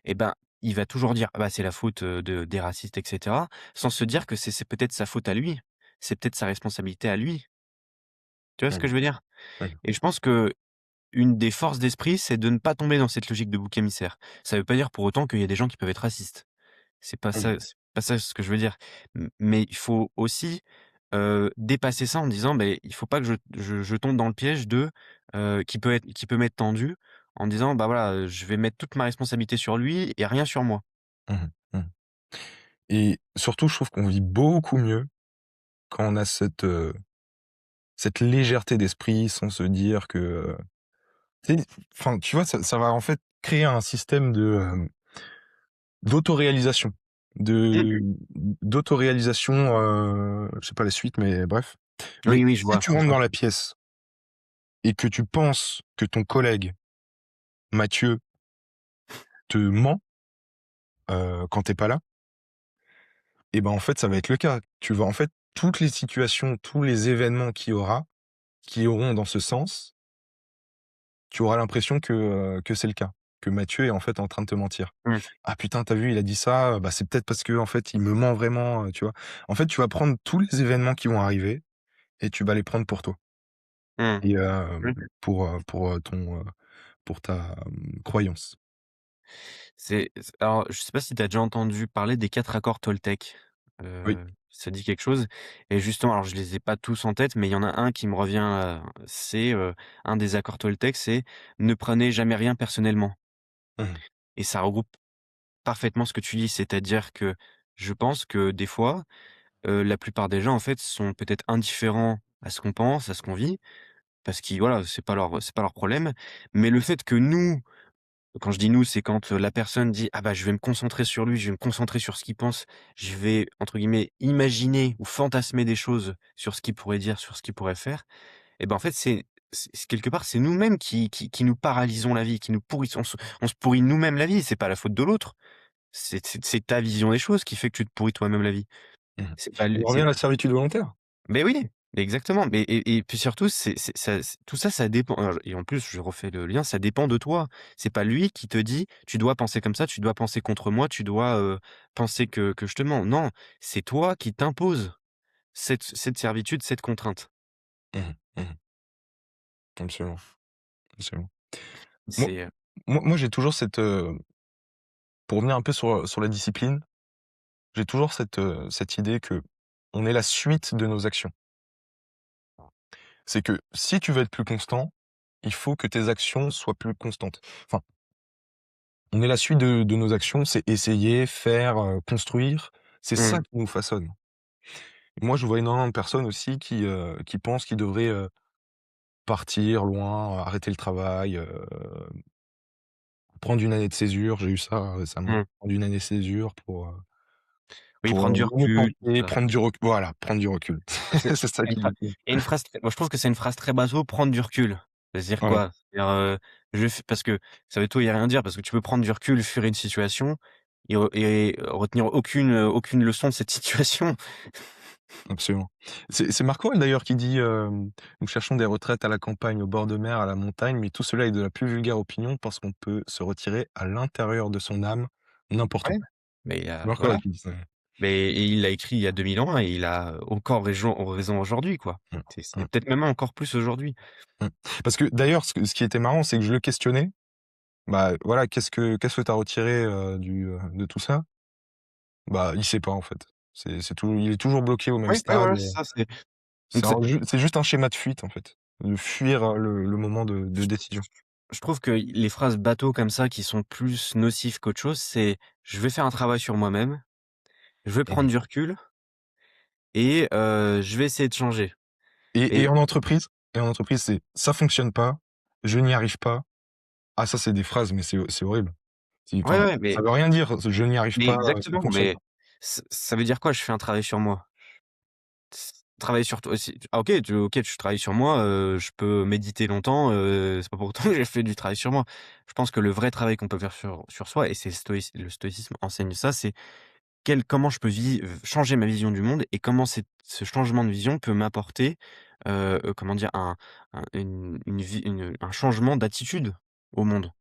et ben, il va toujours dire: «Ah bah, c'est la faute, des racistes» et cetera, sans se dire que c'est peut-être sa faute à lui. C'est peut-être sa responsabilité à lui. Tu vois ce que Mmh. je veux dire? Mmh. Et je pense que une des forces d'esprit, c'est de ne pas tomber dans cette logique de bouc émissaire. Ça veut pas dire pour autant qu'il y a des gens qui peuvent être racistes. Mmh. C'est pas ça ce que je veux dire. Mais il faut aussi, dépasser ça en disant: «Beh, il faut pas que je tombe dans le piège de, qui peut m'être tendu en disant: "Bah, voilà, je vais mettre toute ma responsabilité sur lui et rien sur moi"». Mmh. Mmh. Et surtout, je trouve qu'on vit beaucoup mieux quand on a cette légèreté d'esprit sans se dire que, tu sais, enfin, tu vois, ça va en fait créer un système d'autoréalisation, Mmh. de d'autoréalisation, je sais pas la suite, mais bref. Mais Oui, oui, je si vois, tu je rentres vois. dans la pièce et que tu penses que ton collègue Mathieu te ment, quand tu es pas là, et ben, en fait, ça va être le cas. Tu vas en fait, toutes les situations, tous les événements qui auront dans ce sens, tu auras l'impression que c'est le cas, que Mathieu est en fait en train de te mentir. Mmh. «Ah putain, tu as vu, il a dit ça, bah, c'est peut-être parce qu'en fait, il me ment vraiment», tu vois? En fait, tu vas prendre tous les événements qui vont arriver et tu vas les prendre pour toi Mmh. et Mmh. pour ta, croyance. Alors, je sais pas si tu as déjà entendu parler des 4 accords Toltec? Oui. Ça dit quelque chose? Et justement, alors je les ai pas tous en tête, mais il y en a un qui me revient, c'est, un des accords Toltec, c'est: «Ne prenez jamais rien personnellement» Mmh. et ça regroupe parfaitement ce que tu dis. C'est-à-dire que je pense que des fois, la plupart des gens, en fait, sont peut-être indifférents à ce qu'on pense, à ce qu'on vit, parce qu'ils voilà, c'est pas leur problème. Mais le fait que nous, quand je dis «nous», c'est quand, la personne dit: «Ah bah, je vais me concentrer sur lui, je vais me concentrer sur ce qu'il pense, je vais, entre guillemets, imaginer ou fantasmer des choses sur ce qu'il pourrait dire, sur ce qu'il pourrait faire» et ben, en fait, c'est quelque part, c'est nous-mêmes qui nous paralysons la vie, qui nous pourrissons on se pourrit nous-mêmes la vie, c'est pas la faute de l'autre. C'est ta vision des choses qui fait que tu te pourris toi-même la vie. Mmh. C'est pas On lui revient à c'est la servitude volontaire. mais oui, exactement, mais et puis surtout, c'est ça tout ça, ça dépend et en plus, je refais le lien, ça dépend de toi. C'est pas lui qui te dit: «Tu dois penser comme ça, tu dois penser contre moi, tu dois, penser que je te mens». Non, c'est toi qui t'imposes cette servitude, cette contrainte. Mmh. Mmh. Absolument, absolument. Moi C'est, moi j'ai toujours cette, pour revenir un peu sur la discipline, j'ai toujours cette idée que on est la suite de nos actions. C'est que si tu veux être plus constant, il faut que tes actions soient plus constantes. Enfin, on est la suite de nos actions, c'est essayer, faire, construire, c'est ça mmh, qui nous façonne. Moi, je vois énormément de personnes aussi qui pensent qu'ils devraient, partir loin, arrêter le travail, prendre une année de césure. J'ai eu ça récemment, mmh. prendre une année de césure Oui, prendre du me recul, tout penser, ça. prendre du recul. Voilà, prendre du recul. C'est C'est ça il y a une qui phrase il y a une phrase très moi je trouve que c'est une phrase très bateau, prendre du recul. C'est-à-dire ouais, quoi? C'est-à-dire, je f parce que ça veut tout et rien dire, parce que tu peux prendre du recul sur une situation et retenir aucune leçon de cette situation. absolument. C'est Marc Aurèle d'ailleurs qui dit, «Nous cherchons des retraites à la campagne, au bord de mer, à la montagne, mais tout cela est de la plus vulgaire opinion parce qu'on peut se retirer à l'intérieur de son âme, n'importe où». Ouais, mais C'est Marc voilà. Aurèle qui dit ça. Mais et il l'a écrit il y a 2000 ans et il a encore raison aujourd'hui, quoi. Mmh, C'est mmh, peut-être même encore plus aujourd'hui. mmh. Parce que d'ailleurs, ce qui était marrant, c'est que je le questionnais. Bah, voilà, qu'est-ce que tu as retiré, de tout ça? Bah, il sait pas en fait. Il est toujours bloqué au même Oui, ouais, stade, voilà, c'est ça, donc c'est juste un schéma de fuite en fait, de fuir, le moment de je décision. je trouve que les phrases bateaux comme ça qui sont plus nocives qu'autre chose, c'est: «Je vais faire un travail sur moi-même, je vais Mmh. prendre du recul et je vais essayer de changer». Et Et en entreprise, c'est: «Ça fonctionne pas, je n'y arrive pas». Ah ça, c'est des phrases, mais c'est horrible. ouais, Enfin, ouais, ça veut rien dire, «Je n'y arrive mais pas», «Ça exactement, fonctionne mais pas». ça veut dire quoi? Je fais un travail sur moi? Travailler sur toi si ah OK, tu travailles sur moi, je peux méditer longtemps, c'est pas pour autant que j'ai fait du travail sur moi. Je pense que le vrai travail qu'on peut faire sur soi et c'est le stoïcisme enseigne ça, c'est comment je peux changer ma vision du monde et comment ce changement de vision peut m'apporter, comment dire? Un changement d'attitude au monde.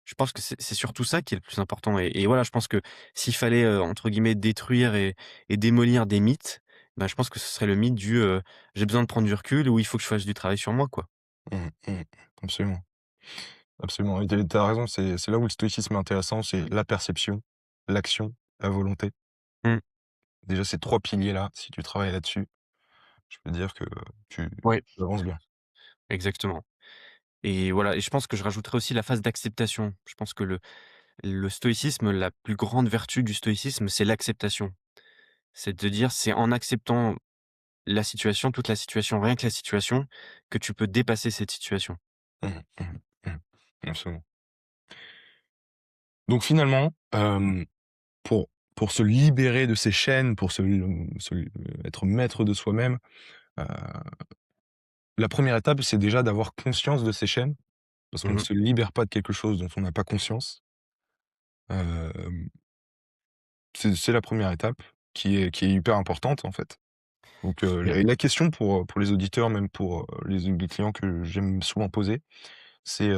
Je pense que c'est surtout ça qui est le plus important et voilà, je pense que s'il fallait, entre guillemets «détruire et démolir des mythes», bah, je pense que ce serait le mythe «J'ai besoin de prendre du recul» ou «Il faut que je fasse du travail sur moi», quoi. Mmh, mmh. Absolument, absolument et tu as raison, c'est là où le stoïcisme est intéressant, c'est la perception, l'action, la volonté. Mmh. Déjà ces 3 piliers-là, si tu travailles là-dessus, je peux dire que tu Ouais, tu avances bien. exactement et voilà et je pense que je rajouterais aussi la phase d'acceptation. Je pense que le stoïcisme, la plus grande vertu du stoïcisme, c'est l'acceptation. C'est de dire, c'est en acceptant la situation, toute la situation, rien que la situation, que tu peux dépasser cette situation. Mmh mh. Mmh. Absolument. Donc finalement, pour pour se libérer de ces chaînes, pour être maître de soi-même, heu, la première étape, c'est déjà d'avoir conscience de ces chaînes, parce qu'on ne Mmh. se libère pas de quelque chose dont on n'a pas conscience. Hem, c'est la première étape qui est hyper importante, en fait. Donc, la question pour les auditeurs, même pour, les clients que j'aime souvent poser, c'est,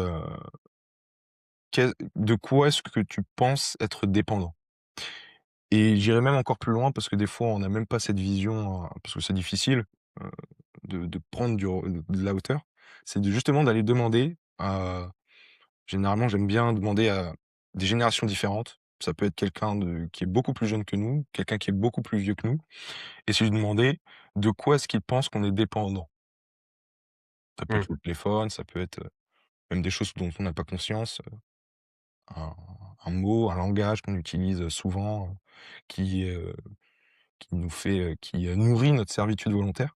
de quoi est-ce que tu penses être dépendant? Et j'irai même encore plus loin parce que des fois, on n'a même pas cette vision, parce que c'est difficile, heu, de prendre de la hauteur. C'est justement d'aller demander à généralement, j'aime bien demander à des générations différentes. Ça peut être quelqu'un qui est beaucoup plus jeune que nous, quelqu'un qui est beaucoup plus vieux que nous et c'est lui demander de quoi est-ce qu'il pense qu'on est dépendant? Ça peut être Mmh. le téléphone, ça peut être, même des choses dont on n'a pas conscience, un un mot, un langage qu'on utilise souvent, qui, qui nourrit notre servitude volontaire.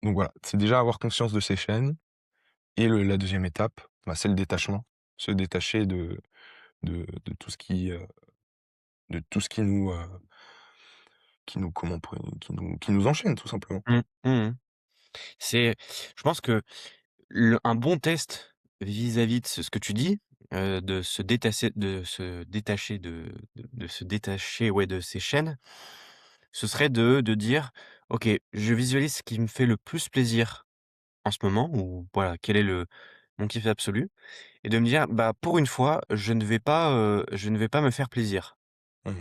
Donc voilà, c'est déjà avoir conscience de ces chaînes et la deuxième étape, bah, c'est le détachement. Se détacher de tout ce de tout ce comment on pourrait qui nous enchaîne tout simplement. Mmh. Mmh mh. Je pense que un bon test vis-à-vis de ce que tu dis, de se détacher, ouais, de ces chaînes, ce serait de dire: «OK, je visualise ce qui me fait le plus plaisir en ce moment» ou voilà, quel est le mon kiff absolu et de me dire: «Bah, pour une fois, je ne vais pas me faire plaisir». Mmh.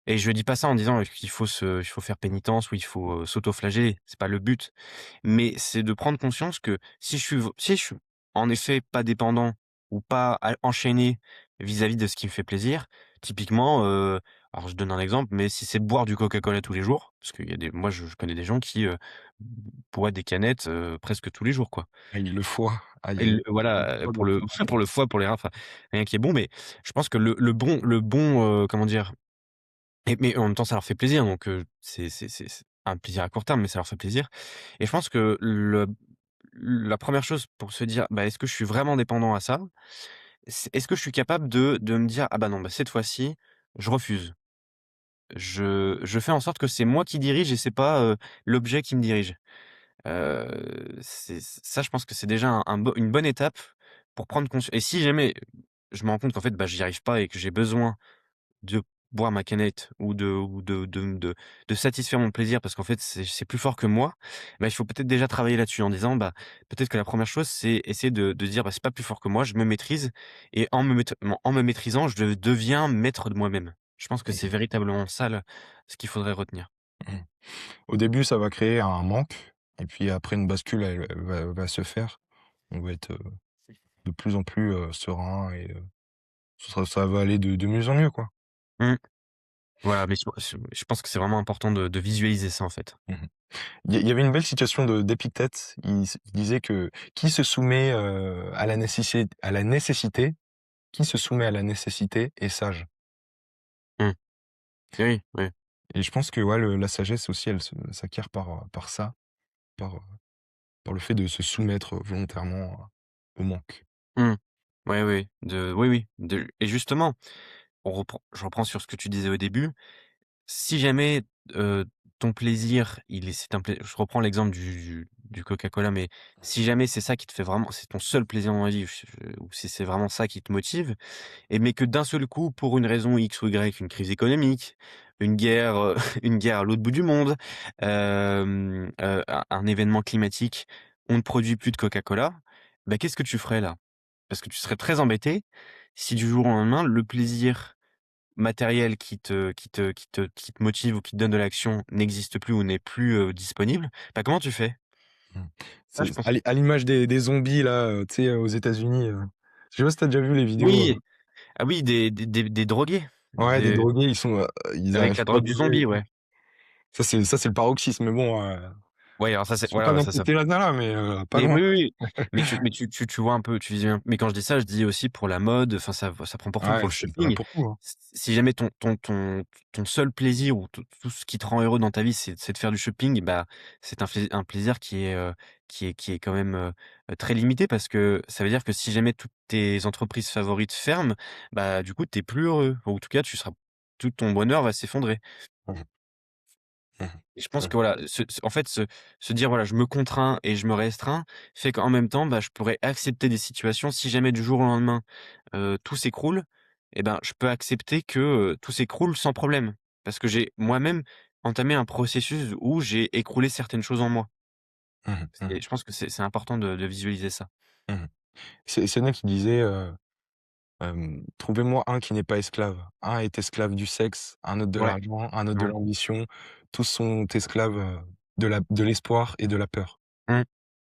Et je dis pas ça en disant il faut faire pénitence ou il faut, s'auto-flageller, c'est pas le but. Mais c'est de prendre conscience que si je suis en effet pas dépendant ou pas enchaîné vis-à-vis de ce qui me fait plaisir, typiquement, alors je donne un exemple, mais si c'est boire du Coca-Cola tous les jours, parce qu'il y a des moi je connais des gens qui, boivent des canettes, presque tous les jours, quoi. Aïe, le foie, Et aïe, aïe. le voilà, Trop pour bien. le pour le foie, pour les reins, enfin, rien qui est bon, mais je pense que le bon, comment dire? Mais en même temps, ça leur fait plaisir, donc c'est un plaisir à court terme, mais ça leur fait plaisir. Et je pense que la première chose pour se dire: «Bah, est-ce que je suis vraiment dépendant à ça?» C'est est-ce que je suis capable de me dire: «Ah bah non, bah, cette fois-ci, je refuse». Je fais en sorte que c'est moi qui dirige et c'est pas, l'objet qui me dirige. C'est ça, je pense que c'est déjà une bonne étape pour prendre conscience. Et si jamais je me rends compte qu'en fait, bah, j'y arrive pas et que j'ai besoin de boire ma canette ou de satisfaire mon plaisir parce qu'en fait, c'est plus fort que moi, bah, il faut peut-être déjà travailler là-dessus en disant, bah, peut-être que la première chose, c'est essayer de dire: «Bah, c'est pas plus fort que moi, je me maîtrise et en me maîtrisant, je deviens maître de moi-même». Je pense que c'est Mmh véritablement ça le ce qu'il faudrait retenir. mh. Au début, ça va créer un manque et puis après une bascule, elle va se faire. On va être, de plus en plus, serein et ça va aller de mieux en mieux, quoi. Mmh. Voilà, mais je pense que c'est vraiment important de visualiser ça, en fait. Mmh mh. Il y avait une belle citation d'Épictète. Il disait que: «Qui se soumet, à la nécessité qui se soumet à la nécessité est sage». Mmh. Oui, oui. Et je pense que, ouais, la sagesse aussi, elle s'acquiert par ça, par, par le fait de se soumettre volontairement au manque. Mmh. Ouais, oui, oui, oui, et justement, je reprends sur ce que tu disais au début. Si jamais, ton plaisir, je reprends l'exemple du Coca-Cola, mais si jamais c'est ça qui te fait vraiment c'est ton seul plaisir dans la vie, ou si c'est vraiment ça qui te motive, et mais que d'un seul coup, pour une raison X ou Y, une crise économique, une guerre, une guerre à l'autre bout du monde, un événement climatique, on ne produit plus de Coca-Cola, bah, qu'est-ce que tu ferais là? Parce que tu serais très embêté si du jour au lendemain, le plaisir matériel qui te motive ou qui te donne de l'action n'existe plus ou n'est plus, disponible. Bah, comment tu fais? Mmh. Ça, C'est je pense. à l'image des zombies là, tu sais, aux États-Unis, je sais pas si tu as déjà vu les vidéos, Oui! Ah oui, des drogués, ouais, des des drogués, ils avec arrivent la pas à drogue du bouger. zombie, ouais. Ça c'est le paroxysme, mais bon, Ouais, alors ça, je c'est suis pas voilà, ouais, dans ça cet ça état-là, mais pas mais loin. oui, oui, oui. Mais tu vois un peu, tu visualises mais quand je dis ça, je dis aussi pour la mode, enfin ça prend pour tout, pour Ouais, le ça va shopping. pour tout, hein. Si jamais ton seul plaisir ou tout ce qui te rend heureux dans ta vie, c'est de faire du shopping, bah, c'est un plaisir qui est quand même, très limité parce que ça veut dire que si jamais toutes tes entreprises favorites ferment, bah, du coup, tu es plus heureux. Ou en tout cas, tout ton bonheur va s'effondrer. Mmh mh. Mmh Et je mh. pense que voilà, en fait, se dire: «Voilà, je me contrains et je me restreins», fait qu'en même temps, bah, je pourrais accepter des situations. Si jamais du jour au lendemain, tout s'écroule, et ben, je peux accepter que, tout s'écroule sans problème. Parce que j'ai moi-même entamé un processus où j'ai écroulé certaines choses en moi. Mmh mh. Et je pense que c'est important de visualiser ça. Mmh mh. C'est Sénèque qui disait, «Trouvez-moi un qui n'est pas esclave. Un est esclave du sexe, un autre de Ouais, l'argent, un autre de mmh, l'ambition. Tous sont esclaves, de l'espoir et de la peur». mmh,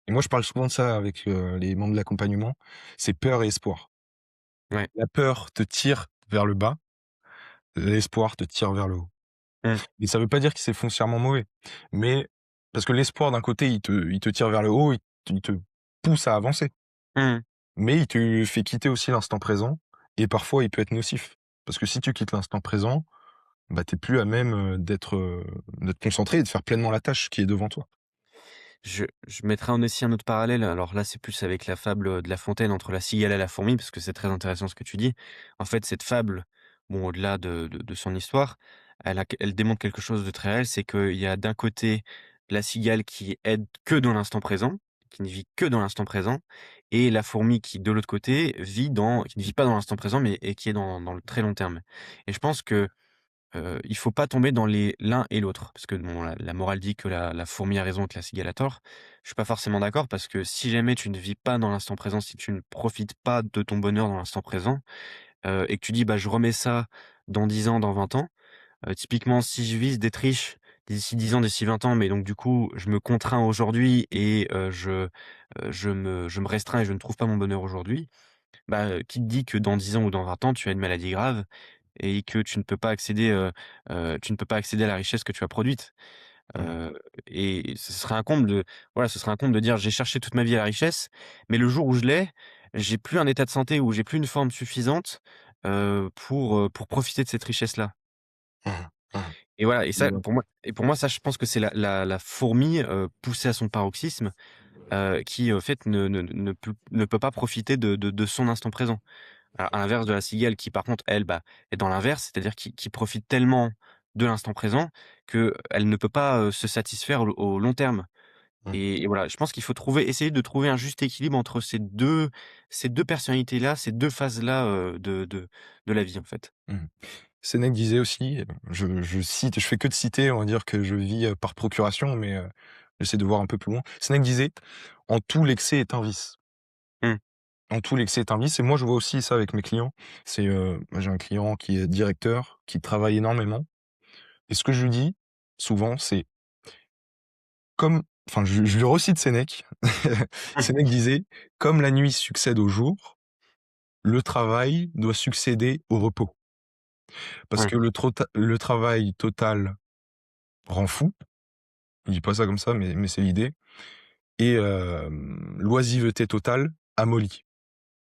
Et moi, je parle souvent de ça avec, les membres de l'accompagnement, c'est peur et espoir. ouais, La peur te tire vers le bas, l'espoir te tire vers le haut. mmh, Et ça veut pas dire que c'est foncièrement mauvais, mais parce que l'espoir d'un côté, il te tire vers le haut, il te pousse à avancer, mmh. mais il te fait quitter aussi l'instant présent et parfois il peut être nocif. Parce que si tu quittes l'instant présent, bah, tu es plus à même, d'être concentré et de faire pleinement la tâche qui est devant toi. Je mettrais en aussi un autre parallèle, alors là, c'est plus avec la fable, de La Fontaine entre la cigale et la fourmi, parce que c'est très intéressant ce que tu dis. En fait, cette fable, bon, au-delà de son histoire, elle démontre quelque chose de très réel, c'est qu'il y a d'un côté la cigale qui aide que dans l'instant présent, qui ne vit que dans l'instant présent, et la fourmi qui, de l'autre côté, qui ne vit pas dans l'instant présent, mais et qui est dans le très long terme. Et je pense que il faut pas tomber dans l'un et l'autre. Parce que bon, la morale dit que la fourmi a raison et que la cigale a tort. Je suis pas forcément d'accord parce que si jamais tu ne vis pas dans l'instant présent, si tu ne profites pas de ton bonheur dans l'instant présent, et que tu dis: «Bah, je remets ça dans 10 ans, dans 20 ans», Typiquement, si je vise d'être riche d'ici 10 ans, d'ici 20 ans, mais donc du coup, je me contrains aujourd'hui et je me restreins et je ne trouve pas mon bonheur aujourd'hui, bah, qui te dit que dans 10 ans ou dans 20 ans, tu as une maladie grave et que tu ne peux pas accéder à la richesse que tu as produite? Mmh. Heu et ce serait un comble de voilà, ce serait un comble de dire: «J'ai cherché toute ma vie la richesse, mais le jour où je l'ai, j'ai plus un état de santé ou j'ai plus une forme suffisante, pour profiter de cette richesse-là». Mmh. Mmh. Et voilà, et Je ça vois. pour moi ça, je pense que c'est la fourmi, poussée à son paroxysme, qui en fait ne peut pas profiter de son instant présent. À l'inverse de la cigale qui par contre elle, bah, est dans l'inverse, c'est-à-dire qui profite tellement de l'instant présent qu'elle ne peut pas, se satisfaire au long terme. Mmh. Et voilà, je pense qu'il faut essayer de trouver un juste équilibre entre ces deux personnalités-là, ces 2 phases-là, de la vie, en fait. Mmh. Sénèque disait aussi, je cite, je fais que de citer, on va dire que je vis, par procuration, mais j'essaie de voir un peu plus loin. Sénèque disait: «En tout l'excès est un vice». Mmh, En tout l'excès est un vice et moi je vois aussi ça avec mes clients. C'est, moi j'ai un client qui est directeur, qui travaille énormément et ce que je lui dis souvent, c'est comme enfin je lui recite Sénèque. mmh, Sénèque disait: «Comme la nuit succède au jour, le travail doit succéder au repos». Parce ouais, que le travail total rend fou. Il dit pas ça comme ça, mais c'est l'idée et l'oisiveté totale amollit.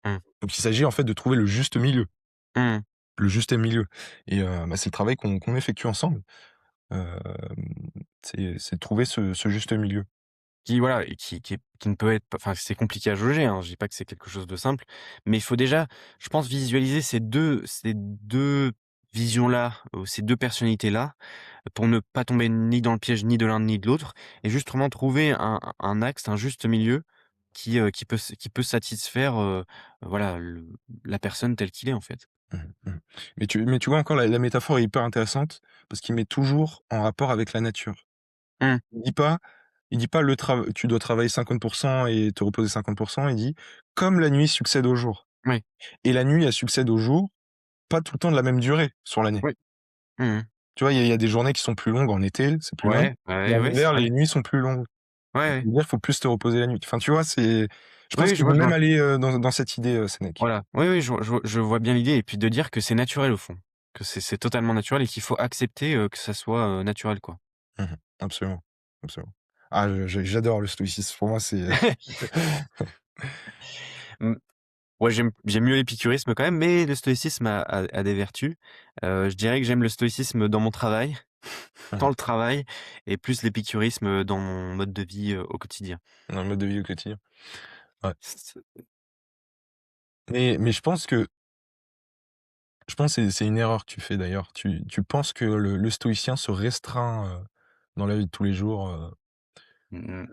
mmh, Donc il s'agit en fait de trouver le juste milieu, mmh. le juste milieu et bah, c'est le travail qu'on effectue ensemble. Hem, c'est de trouver ce juste milieu. Qui voilà et qui ne peut être enfin, c'est compliqué à jauger, hein, je dis pas que c'est quelque chose de simple, mais il faut déjà, je pense, visualiser ces deux visions-là, ces 2 personnalités-là, pour ne pas tomber ni dans le piège ni de l'un ni de l'autre et justement trouver un axe, un juste milieu qui peut satisfaire, voilà, la personne telle qu'il est, en fait. Mmh mh. Mais tu vois encore la métaphore est hyper intéressante parce qu'il met toujours en rapport avec la nature. Mmh, Il dit pas il dit pas le trav tu dois travailler 50 et te reposer 50. Il dit: «Comme la nuit succède au jour» oui, et la nuit, elle succède au jour, pas tout le temps de la même durée sur l'année. oui. Mmh mh. Tu vois, il y a des journées qui sont plus longues en été, c'est plus long Ouais, et ouais, en ouais, c'est hiver, vrai. les nuits sont plus longues. Ouais, Donc ça ouais. veut dire qu'il faut plus te reposer la nuit. Enfin, tu vois, je Oui, pense oui, je qu'il vois, veut je même vois. aller, dans cette idée, Sénèque. Voilà. Oui, oui, je vois bien l'idée et puis de dire que c'est naturel au fond, que c'est totalement naturel et qu'il faut accepter, que ça soit, naturel, quoi. Mmh mh. Absolument, absolument. Ah, j'adore le stoïcisme. Pour moi, c'est Mmh, ouais, j'aime mieux l'épicurisme quand même, mais le stoïcisme a des vertus. Je dirais que j'aime le stoïcisme dans mon travail, mmh dans le travail et plus l'épicurisme, dans mon mode de vie, au quotidien. dans le mode de vie au quotidien. Ouais. C Mais je pense que c'est une erreur que tu fais d'ailleurs. Tu penses que le stoïcien se restreint, dans la vie de tous les jours, mmh,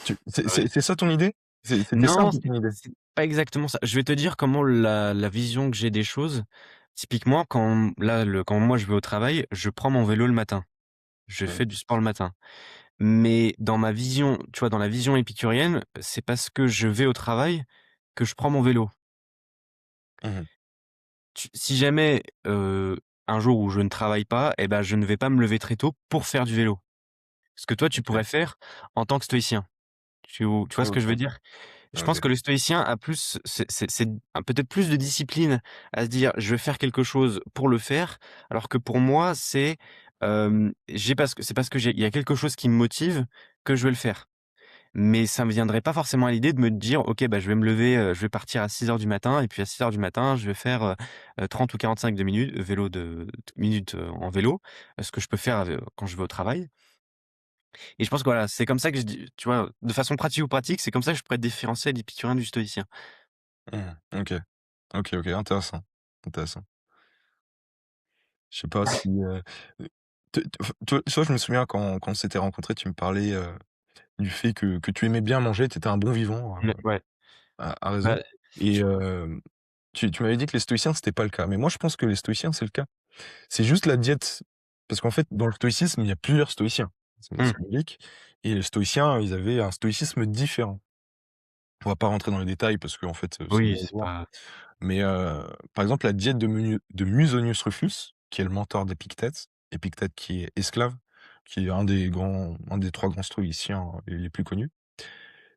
tu c'est ouais. c'est c'est ça ton idée? C'était ça un Non, peu ton idée? c'est pas exactement ça. Je vais te dire comment la vision que j'ai des choses. Typiquement, quand moi je vais au travail, je prends mon vélo le matin. Je Mmh. fais du sport le matin. Mais dans ma vision, tu vois, dans la vision épicurienne, c'est parce que je vais au travail que je prends mon vélo. Mmh mh. Si jamais, un jour où je ne travaille pas et ben, je ne vais pas me lever très tôt pour faire du vélo. Ce que toi tu OK. pourrais faire en tant que stoïcien. Tu vois ce que je veux OK. dire? Je pense OK. que le stoïcien a plus a peut-être plus de discipline à se dire: «Je vais faire quelque chose pour le faire», alors que pour moi c'est, parce que il y a quelque chose qui me motive que je vais le faire. Mais ça me viendrait pas forcément à l'idée de me dire: «OK, bah, je vais me lever, je vais partir à 6 heures du matin et puis à 6 heures du matin, je vais faire, 30 ou 45 de minutes minutes, en vélo», ce que je peux faire quand je vais au travail. Et je pense que voilà, c'est comme ça que je dis tu vois, de façon pratique, c'est comme ça que je pourrais différencier l'épicurien du stoïcien. Mmh. OK. OK, OK, intéressant, intéressant. Je sais pas si, te te f toi tu vois, je me souviens quand on s'était rencontrés, tu me parlais, du fait que tu aimais bien manger, tu étais un bon vivant, Ouais, à raison bah, et je tu m'avais dit que les stoïciens, c'était pas le cas. Mais moi, je pense que les stoïciens, c'est le cas. C'est juste la diète parce qu'en fait, dans le stoïcisme, il y a plusieurs stoïciens. C'est mmh, logique et les stoïciens, ils avaient un stoïcisme différent. On va pas rentrer dans les détails parce qu'en fait, c'est oui, bon à c'est voir. pas Mais par exemple, la diète de Musonius Rufus, qui est le mentor d'Épictète, Épictète qui est esclave, qui est un des 3 grands stoïciens les plus connus.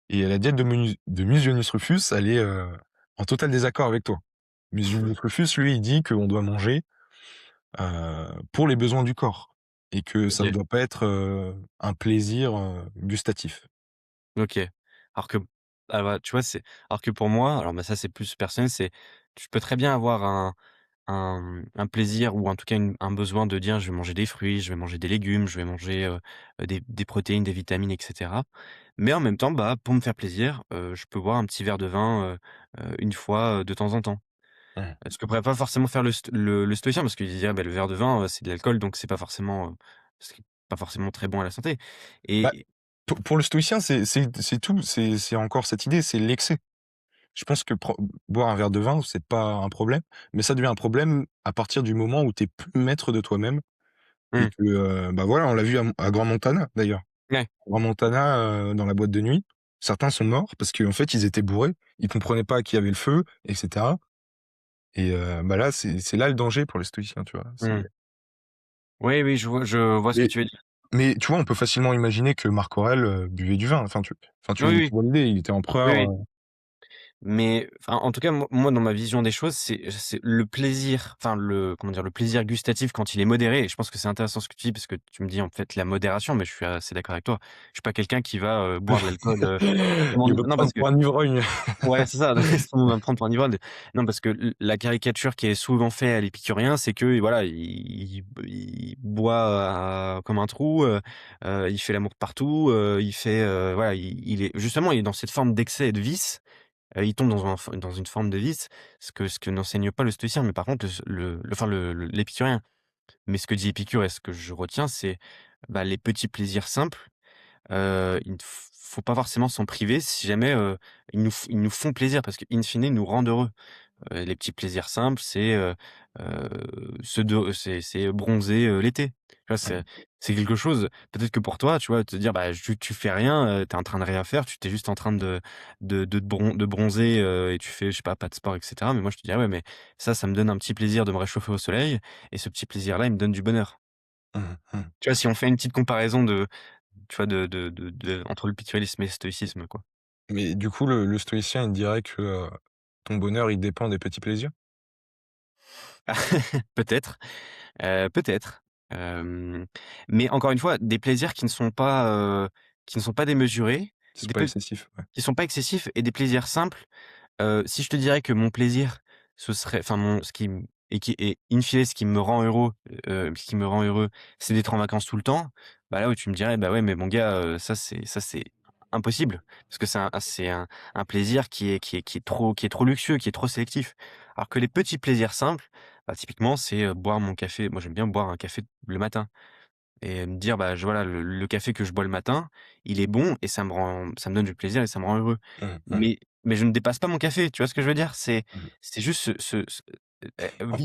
Et la diète de Musonius Rufus, elle est, en total désaccord avec toi. Musonius Rufus, lui, il dit qu'on doit manger, pour les besoins du corps et que ça ne OK, doit pas être, un plaisir, gustatif. OK. Alors que bah, tu vois, alors que pour moi, alors, bah, ça, c'est plus personnel, tu peux très bien avoir un plaisir ou en tout cas un besoin de dire: «Je vais manger des fruits, je vais manger des légumes, je vais manger, des protéines, des vitamines et cetera». Mais en même temps, bah, pour me faire plaisir, je peux boire un petit verre de vin, 1 fois, de temps en temps. Mmh. Ce que pourrait pas forcément faire le stoïcien parce qu'il dirait: «Bah, le verre de vin, c'est de l'alcool donc c'est pas forcément très bon à la santé» Bah, et pour le stoïcien, c'est tout, c'est encore cette idée, c'est l'excès. Je pense que boire un verre de vin, c'est pas un problème, mais ça devient un problème à partir du moment où tu es plus maître de toi-même et mmh, que, bah, voilà, on l'a vu à Grand Montana, d'ailleurs. ouais, Grand Montana, dans la boîte de nuit, certains sont morts parce qu'en fait, ils étaient bourrés, ils comprenaient pas qu'il y avait le feu et cetera et bah, là, c'est là le danger pour les stoïciens, tu vois? mmh. Oui, oui, je vois ce que Mais tu veux dire. mais tu vois, on peut facilement imaginer que Marc Aurèle, buvait du vin, Oui, tu oui, vois l'idée, il était oui, empereur, oui. Mais enfin, en tout cas, moi, dans ma vision des choses, c'est le plaisir, enfin le comment dire? Le plaisir gustatif quand il est modéré et je pense que c'est intéressant ce que tu dis parce que tu me dis, en fait, la modération, mais je suis assez d'accord avec toi. Je suis pas quelqu'un qui va, boire de l'alcool, il va te non prendre parce que pour un ivrogne. ouais, c'est ça, on va me prendre pour un ivrogne. Non, parce que la caricature qui est souvent faite à l'épicurien, c'est que voilà, il boit comme un trou, il fait l'amour partout, il fait, voilà, il est justement, il est dans cette forme d'excès et de vice. Il tombe dans une forme de vice, ce que n'enseigne pas le stoïcien, mais par contre enfin l'épicurien. Mais ce que dit Épicure et ce que je retiens, c'est, bah, les petits plaisirs simples, il ne faut pas forcément s'en priver si jamais, ils nous font plaisir parce qu'in fine, ils nous rendent heureux. Les petits plaisirs simples, c'est bronzer, l'été. Tu vois? C'est quelque chose peut-être que pour toi, tu vois, te dire, bah, tu fais rien, tu es en train de rien faire, tu es juste en train de bronzer, et tu fais, je sais pas de sport et cetera. Mais moi, je te dirais: «Ouais, mais ça me donne un petit plaisir de me réchauffer au soleil et ce petit plaisir-là, il me donne du bonheur». Mmh mh. Tu vois? Si on fait une petite comparaison tu vois, entre le pictualisme et le stoïcisme, quoi. Mais du coup, le stoïcien, il dirait que, ton bonheur, il dépend des petits plaisirs? Peut-être. Peut-être, hem, mais encore une fois, des plaisirs qui ne sont pas démesurés, C'est des pas pla excessif, ouais. qui sont pas excessifs et des plaisirs simples. Si je te dirais que mon plaisir, ce serait enfin mon ce qui m et qui est in fine ce qui me rend heureux, c'est d'être en vacances tout le temps, bah, là où tu me dirais: «Bah, ouais, mais mon gars, ça c'est impossible». Parce que c'est un plaisir qui est trop luxueux, qui est trop sélectif. Alors que les petits plaisirs simples, bah, typiquement, c'est, boire mon café. Moi, j'aime bien boire un café le matin et me dire: «Bah, voilà, le café que je bois le matin, il est bon et ça me donne du plaisir et ça me rend heureux». Mmh mh. Mais je ne dépasse pas mon café, tu vois ce que je veux dire? Mmh. C'est juste En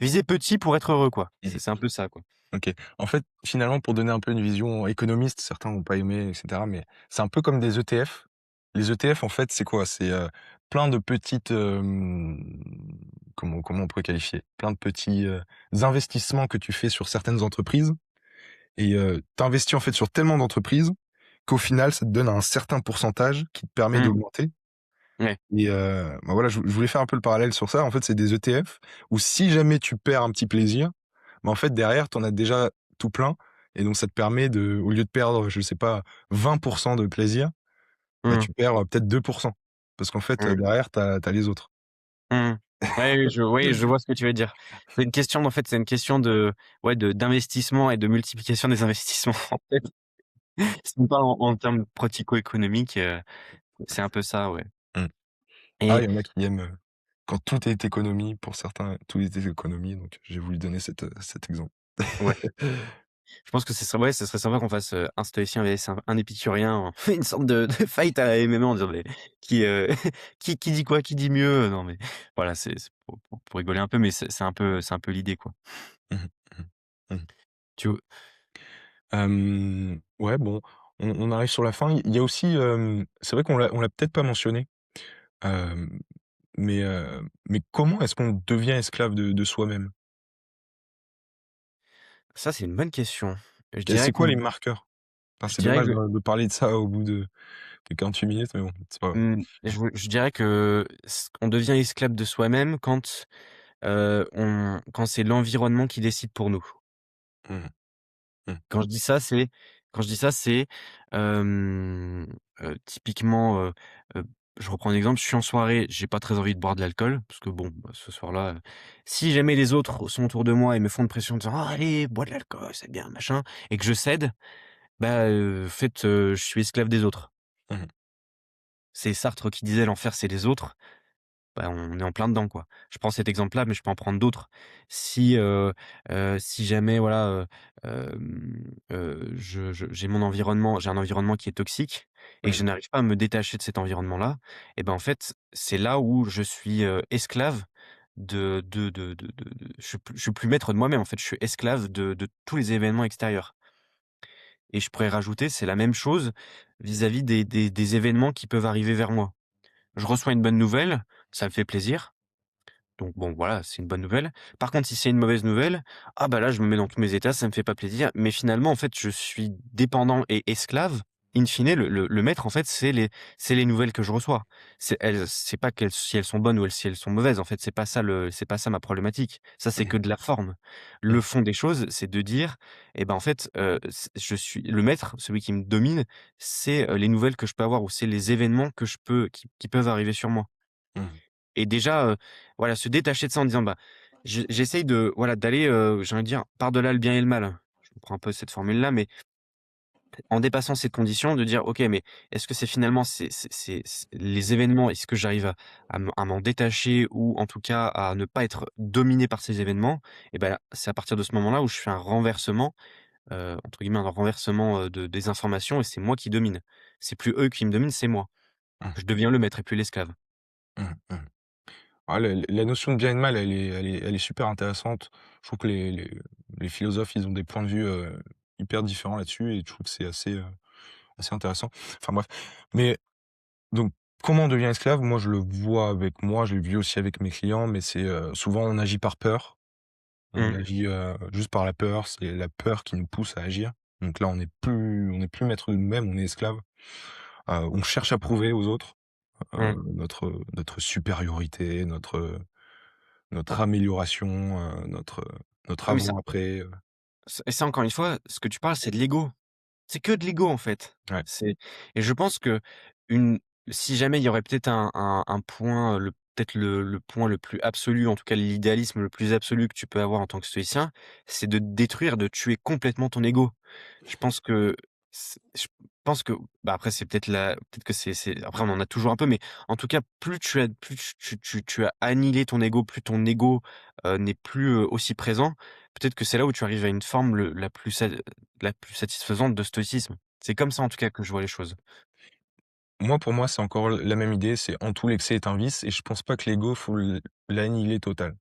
viser petit pour être heureux, quoi. mmh. C'est un peu ça, quoi. OK. En fait, finalement, pour donner un peu une vision économiste, certains vont pas aimer et cetera, mais c'est un peu comme des ETF. Les ETF, en fait, c'est quoi? C'est, plein de petites, comment on pourrait qualifier? Plein de petits, investissements que tu fais sur certaines entreprises et tu investis, en fait, sur tellement d'entreprises qu'au final, ça te donne un certain pourcentage qui te permet Mmh, d'augmenter ouais, et bah, voilà, je voulais faire un peu le parallèle sur ça. En fait, c'est des ETF où si jamais tu perds un petit plaisir, bah, en fait, derrière, tu en as déjà tout plein et donc ça te permet de au lieu de perdre, je sais pas, 20 de plaisir, bah, mmh, tu perds, peut-être 2 parce qu'en fait, mmh, derrière, tu as les autres. mmh. Ouais, oui, je vois ce que tu veux dire. C'est une question d'investissement et de multiplication des investissements, en fait. Si on parle en termes pratico-économiques, c'est un peu ça, ouais Mmh. Ah, et il y en a qui aiment, quand tout est économie, pour certains, tout est économie, donc j'ai voulu donner cet exemple. ouais. Je pense que ce serait sympa qu'on fasse, un stoïcien vs un épicurien, une sorte de fight à la MMA en disant: «Mais qui, qui dit quoi? Qui dit mieux?» Non mais voilà, c'est pour rigoler un peu, mais c'est un peu l'idée, quoi. Mmh mh. Mmh. Mmh. Tu Ouais, bon, on arrive sur la fin. Il y a aussi, c'est vrai qu'on l'a peut-être pas mentionné, hem, mais comment est-ce qu'on devient esclave de soi-même? Ça, c'est une bonne question. Je Et c'est dirais quoi les qu'on marqueurs? Enfin, je c'est dirais dommage que de parler de ça au bout de 48 minutes, mais bon, c'est pas grave. je dirais que on devient esclave de soi-même quand c'est l'environnement qui décide pour nous. Mmh. Mmh. Quand je dis ça, c'est quand je dis ça, c'est, hem, typiquement, heu, je reprends un exemple, je suis en soirée, j'ai pas très envie de boire de l'alcool parce que bon, bah, ce soir-là, si jamais les autres sont autour de moi et me font de pression en disant: «Ah allez, bois de l'alcool, c'est bien, machin» et que je cède, bah, en fait, je suis esclave des autres. Mmh. C'est Sartre qui disait: «L'enfer, c'est les autres». Bah, on est en plein dedans, quoi. Je prends cet exemple-là, mais je peux en prendre d'autres. Si jamais voilà, j'ai mon environnement j'ai un environnement qui est toxique et que Mmh. je n'arrive pas à me détacher de cet environnement-là et ben, en fait, c'est là où je suis, esclave je suis plus maître de moi-même, en fait, je suis esclave de tous les événements extérieurs et je pourrais rajouter, c'est la même chose vis-à-vis des événements qui peuvent arriver vers moi. Je reçois une bonne nouvelle, ça me fait plaisir. Donc bon, voilà, c'est une bonne nouvelle. Par contre, si c'est une mauvaise nouvelle, ah bah là, je me mets dans tous mes états, ça me fait pas plaisir. Mais finalement, en fait, je suis dépendant et esclave. In fine, le maître, en fait, c'est les nouvelles que je reçois. C'est pas si elles sont bonnes ou si elles sont mauvaises. En fait, c'est pas ça ma problématique. Ça, c'est Mmh. que de la forme. Mmh. Le fond des choses, c'est de dire, eh ben, en fait, je suis le maître, celui qui me domine, c'est les nouvelles que je peux avoir ou c'est les événements qui peuvent arriver sur moi. Mmh. Et déjà, voilà, se détacher de ça en disant: «Bah, j'essaye de voilà, d'aller, j'ai envie de dire, par-delà le bien et le mal». Je reprends un peu cette formule-là, mais en dépassant cette condition, de dire: «OK, mais est-ce que c'est finalement c'est les événements, est-ce que j'arrive à m'en détacher ou en tout cas à ne pas être dominé par ces événements?» et ben, c'est à partir de ce moment-là où je fais un renversement, entre guillemets, un renversement, des informations et c'est moi qui domine. C'est plus eux qui me dominent, c'est moi. Mmh. Je deviens le maître et plus l'esclave. Mmh. Mmh. Ah, la notion de bien et de mal, elle est super intéressante. Je trouve que les philosophes, ils ont des points de vue, hyper différents là-dessus et je trouve que c'est assez intéressant. Enfin bref. Mais donc comment on devient esclave? Moi, je le vois avec moi, je l'ai vu aussi avec mes clients, mais c'est, souvent on agit par peur. On Mmh. agit, juste par la peur, c'est la peur qui nous pousse à agir. Donc là, on n'est plus maître de nous-mêmes, on est esclave. On cherche à prouver aux autres, Mmh. notre supériorité, notre amélioration, notre Oui, mais ça avant-après, Et ça encore une fois, ce que tu parles, c'est de l'ego. C'est que de l'ego, en fait. ouais. C'est et je pense que une si jamais il y aurait peut-être un point, peut-être le point le plus absolu, en tout cas l'idéalisme le plus absolu que tu peux avoir en tant que stoïcien, c'est de détruire, de tuer complètement ton ego. Je pense que je pense que bah, après c'est peut-être que c'est après on en a toujours un peu, mais en tout cas plus tu as annihilé ton ego, plus ton ego, n'est plus, aussi présent, peut-être que c'est là où tu arrives à une forme la plus satisfaisante de stoïcisme. C'est comme ça en tout cas que je vois les choses. Moi, pour moi, c'est encore la même idée, c'est en tout l'excès est un vice et je pense pas que l'ego, faut l'annihiler total.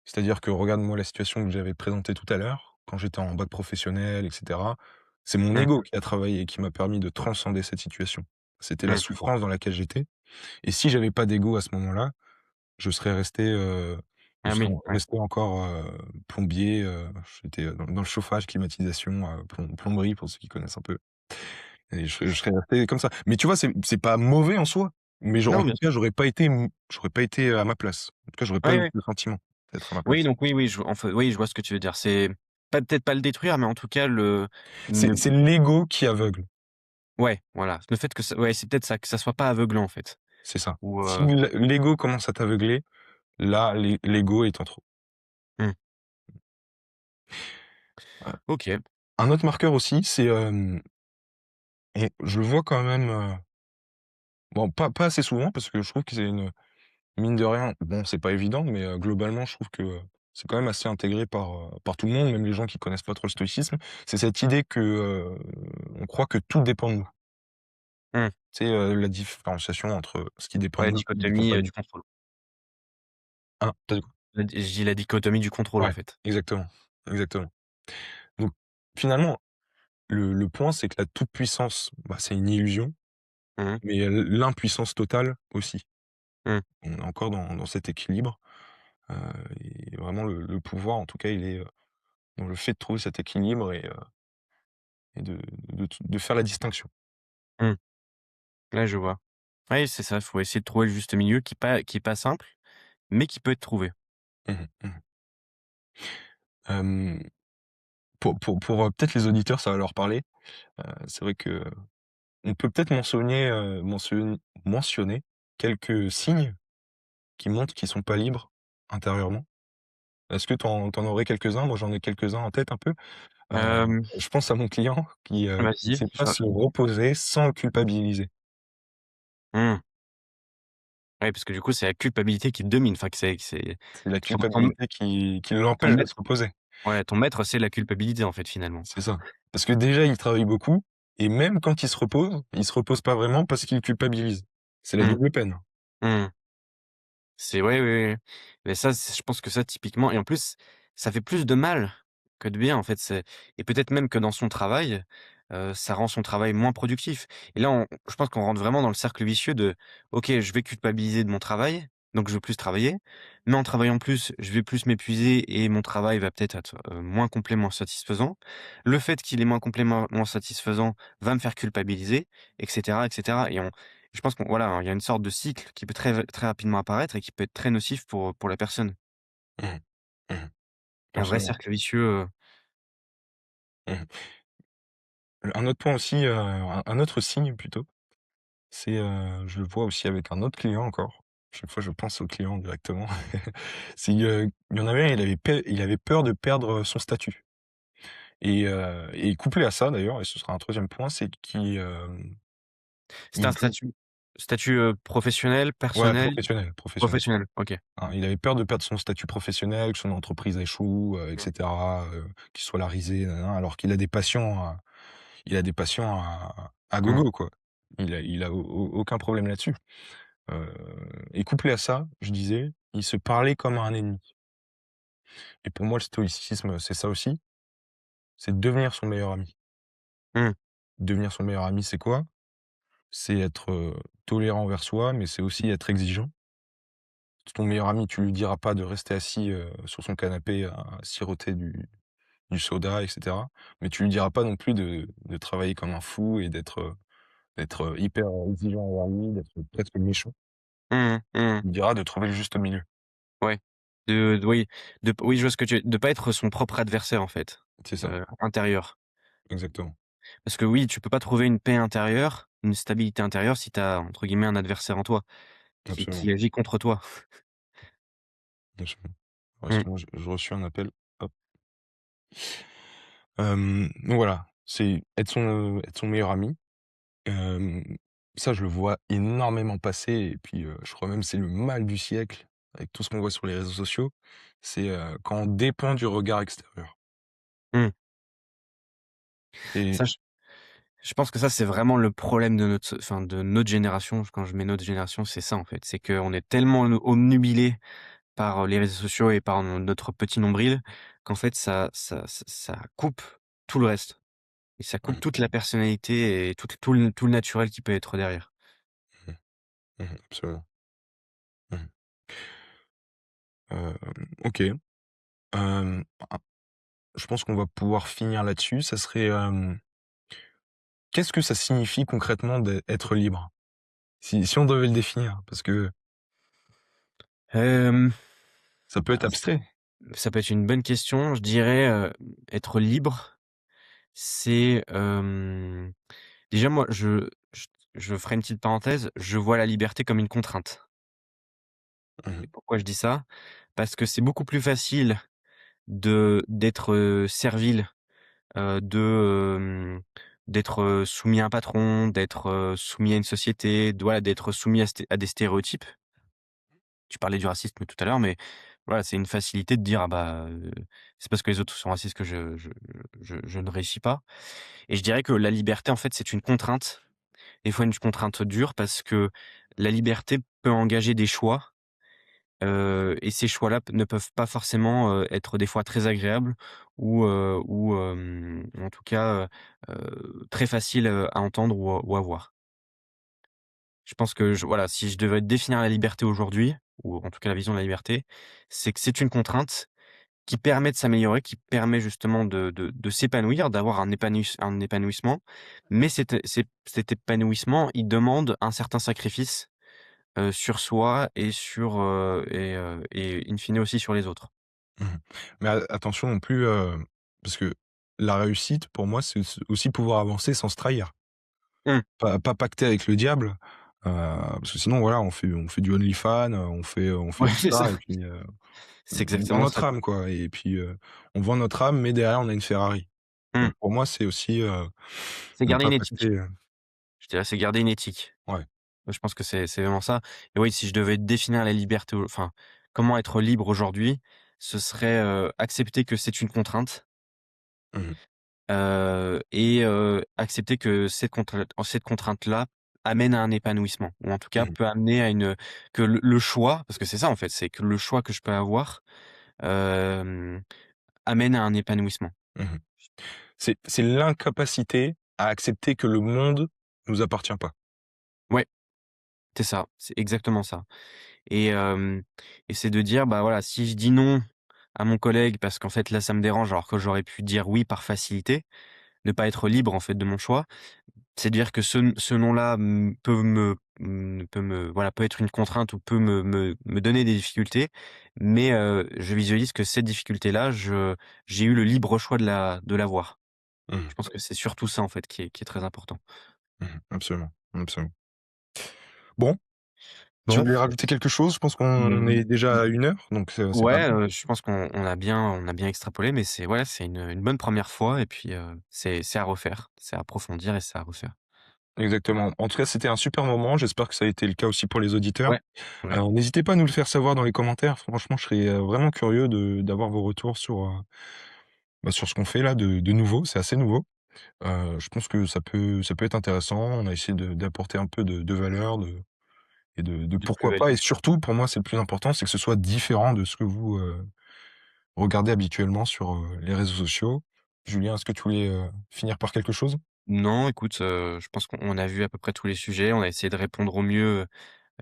C'est-à-dire que regarde-moi la situation que j'avais présentée tout à l'heure, quand j'étais en bac professionnel et cetera. C'est mon Mmh, ego qui a travaillé et qui m'a permis de transcender cette situation. C'était la mmh. souffrance dans laquelle j'étais et si j'avais pas d'ego à ce moment-là, je serais resté, je Ah serais oui, ouais. resté encore, plombier, j'étais, dans le chauffage, climatisation, plomberie pour ceux qui connaissent un peu et je serais resté comme ça. Mais tu vois, c'est pas mauvais en soi, mais Non, en bien tout sûr. cas, j'aurais pas été à ma place. En tout cas, j'aurais pas Oui, eu oui. le sentiment d'être à ma Oui, place. donc oui, oui, je vois ce que tu veux dire. C'est pas peut-être pas le détruire, mais en tout cas ne C'est l'ego qui aveugle, ouais, voilà. Le fait que ça ouais, c'est peut-être ça, que ça soit pas aveuglant en fait. c'est ça. Ou, Si l'ego commence à t'aveugler, là, l'ego est en trop. mmh, Voilà. OK. Un autre marqueur aussi, c'est, et je le vois quand même, bon, pas assez souvent parce que je trouve que c'est une mine de rien, bon, c'est pas évident, mais globalement, je trouve que, c'est quand même assez intégré par tout le monde, même les gens qui connaissent pas trop le stoïcisme. C'est cette idée que, on croit que tout dépend de nous. Mmh. C'est, la différenciation entre ce qui dépend Ouais, de nous, ce qui dépend dichotomie, pas de nous. du contrôle. Hein? Tu dit quoi? Je dis la dichotomie du contrôle en Ouais, fait. exactement, exactement. Donc finalement, le point, c'est que la toute-puissance, bah, c'est une illusion, Mmh. mais l'impuissance totale aussi. Mmh. On est encore dans cet équilibre, heu et vraiment le pouvoir, en tout cas, il est, Donc le fait de trouver cet équilibre et de faire la distinction. Mmh. Ouais, je vois. Oui, c'est ça, il faut essayer de trouver le juste milieu qui est pas simple, mais qui peut être trouvé. Mmh mh. Mmh. Pour peut-être les auditeurs, ça va leur parler. C'est vrai que on peut peut-être mentionner quelques signes qui montrent qu'ils sont pas libres intérieurement. Est-ce que tu en aurais quelques-uns? Moi, j'en ai quelques-uns en tête un peu. Heu, Hem, je pense à mon client qui Vas-y, sait pas se reposer sans culpabiliser. mmh. Ouais, parce que du coup, c'est la culpabilité qui te domine, enfin que c'est C'est la ton ton culpabilité qui ton l'empêche de maître se reposer. ouais, ton maître, c'est la culpabilité, en fait, finalement. C'est ça. Parce que déjà, il travaille beaucoup et même quand il se repose pas vraiment parce qu'il culpabilise. C'est la Mmh. double peine. Mmh. C'est ouais, ouais, ouais. Mais ça, je pense que ça, typiquement et en plus, ça fait plus de mal que de bien, en fait. Et peut-être même que dans son travail, ça rend son travail moins productif. Et là, je pense qu'on rentre vraiment dans le cercle vicieux de: «OK, je vais culpabiliser de mon travail, donc je veux plus travailler, mais en travaillant plus, je vais plus m'épuiser et mon travail va peut-être être, moins complet, moins satisfaisant. Le fait qu'il est moins complet, moins satisfaisant va me faire culpabiliser» et cetera et je pense qu'on voilà, hein, il y a une sorte de cycle qui peut très rapidement apparaître et qui peut être très nocif pour la personne. Mmh. Mmh. Un vrai Absolument. cercle vicieux, Mmh. Un autre point aussi, un autre signe plutôt, c'est, je le vois aussi avec un autre client encore. Chaque fois, je pense au client directement. C'est, il y en avait un, il avait peur de perdre son statut et couplé à ça d'ailleurs et ce sera un troisième point, c'est c'est il un joue statut, professionnel, ouais, personnel? professionnel, professionnel. Professionnel, OK. Hein, il avait peur de perdre son statut professionnel, que son entreprise échoue, et Mmh. cetera, qu'il soit la risée, nin nin, alors qu'il a des passions, à Mmh. gogo, quoi. Il a aucun problème là-dessus. Heu et couplé à ça, je disais, il se parlait comme à un ennemi et pour moi, le stoïcisme, c'est ça aussi, c'est devenir son meilleur ami. Mmh. Devenir son meilleur ami, c'est quoi? C'est être, tolérant envers soi, mais c'est aussi être exigeant. Ton meilleur ami, tu lui diras pas de rester assis, sur son canapé à siroter du soda et cetera, mais tu lui diras pas non plus de travailler comme un fou et d'être hyper exigeant envers lui, d'être presque méchant. Mmh mh. Mmh. Tu lui diras de trouver le juste milieu. Ouais. Oui, oui, je vois ce que tu de pas être son propre adversaire, en fait, C'est ça, intérieur. exactement. Parce que oui, tu peux pas trouver une paix intérieure, une stabilité intérieure si tu as, entre guillemets, «un adversaire en toi» qui Absolument, agit contre toi. absolument. Mmh. Excuse-moi, j'ai reçu un appel. Hop. Donc voilà, c'est être son meilleur ami. Hem, Ça, je le vois énormément passer et puis, je crois même c'est le mal du siècle avec tout ce qu'on voit sur les réseaux sociaux. C'est, quand on dépend du regard extérieur Mmh. et Ça, je pense que ça, c'est vraiment le problème de notre génération. Quand je mets notre génération, c'est ça, en fait. C'est qu'on est tellement obnubilé par, les réseaux sociaux et par notre petit nombril, qu'en fait, ça coupe tout le reste et ça coupe mmh, toute la personnalité et tout le naturel qui peut être derrière. mmh, absolument. Mmh. OK. Hem, ah, je pense qu'on va pouvoir finir là-dessus. Ça serait, qu'est-ce que ça signifie concrètement d'être libre? Si on devait le définir, parce que Hem, ça peut être ah, abstrait. ça peut être une bonne question. Je dirais, être libre, c'est, déjà moi, je ferai une petite parenthèse, je vois la liberté comme une contrainte. Mmh Et pourquoi je dis ça? Parce que c'est beaucoup plus facile d'être, servile, d'être, soumis à un patron, d'être, soumis à une société, voilà, d'être soumis à des stéréotypes. Tu parlais du racisme tout à l'heure, mais voilà, c'est une facilité de dire: «Ah bah, c'est parce que les autres sont racistes que je ne réussis pas» et je dirais que la liberté, en fait, c'est une contrainte, des fois une contrainte dure parce que la liberté peut engager des choix. Et ces choix-là ne peuvent pas forcément, être des fois très agréables ou en tout cas, très faciles, à entendre ou à voir. Je pense que voilà, si je devais définir la liberté aujourd'hui, ou en tout cas la vision de la liberté, c'est que c'est une contrainte qui permet de s'améliorer, qui permet justement de s'épanouir, d'avoir un épanouissement. Mais cet épanouissement, il demande un certain sacrifice, sur soi et et in fine aussi sur les autres. Mmh. Mais attention non plus, parce que la réussite pour moi, c'est aussi pouvoir avancer sans se trahir. Mmh. Pas pacter avec le diable, parce que sinon voilà, on fait du OnlyFans, on fait Ouais, tout c'est ça. ça et puis, C'est on vend exactement notre ça, quoi. âme quoi et puis, on vend notre âme, mais derrière on a une Ferrari. Mmh. Donc pour moi, c'est aussi, C'est ne garder pas une pacter, éthique. Je dirais, c'est garder une éthique. ouais. Je pense que c'est vraiment ça. Et oui, si je devais définir la liberté, enfin, comment être libre aujourd'hui, ce serait, accepter que c'est une contrainte, Mmh mh. accepter que cette contrainte-là amène à un épanouissement ou en tout cas Mmh. peut amener à une que le choix parce que c'est ça en fait, c'est que le choix que je peux avoir, hem, amène à un épanouissement. Mmh. C'est l'incapacité à accepter que le monde nous appartient pas. Ouais, c'est ça, c'est exactement ça. Et hem et c'est de dire, bah, voilà, si je dis non à mon collègue parce qu'en fait là ça me dérange alors que j'aurais pu dire oui par facilité, ne pas être libre en fait de mon choix, c'est dire que ce non-là, peut me voilà, peut être une contrainte ou peut me donner des difficultés, mais je visualise que cette difficulté-là, j'ai eu le libre choix de l'avoir. Mmh. Je pense que c'est surtout ça en fait qui est très important. Mmh. Absolument, absolument. Bon, tu Bon, voulais rajouter quelque chose? Je pense qu'on mmh, est déjà à 1 heure, donc c'est pas ouais, mal. je pense qu'on on a bien extrapolé, mais c'est ouais, c'est une bonne première fois et puis, c'est à refaire, c'est à approfondir et c'est à refaire. Exactement. En tout cas, c'était un super moment. J'espère que ça a été le cas aussi pour les auditeurs. Ouais, ouais, Alors n'hésitez pas à nous le faire savoir dans les commentaires. Franchement, je serais, vraiment curieux d'avoir vos retours sur, sur ce qu'on fait là de nouveau. C'est assez nouveau. Je pense que ça peut être intéressant. On a essayé d'apporter un peu de valeur, de de pourquoi pas et plus-value. surtout, pour moi, c'est le plus important, c'est que ce soit différent de ce que vous, regardez habituellement sur, les réseaux sociaux. Julien, est-ce que tu voulais, finir par quelque chose? Non, écoute, je pense qu'on a vu à peu près tous les sujets. On a essayé de répondre au mieux,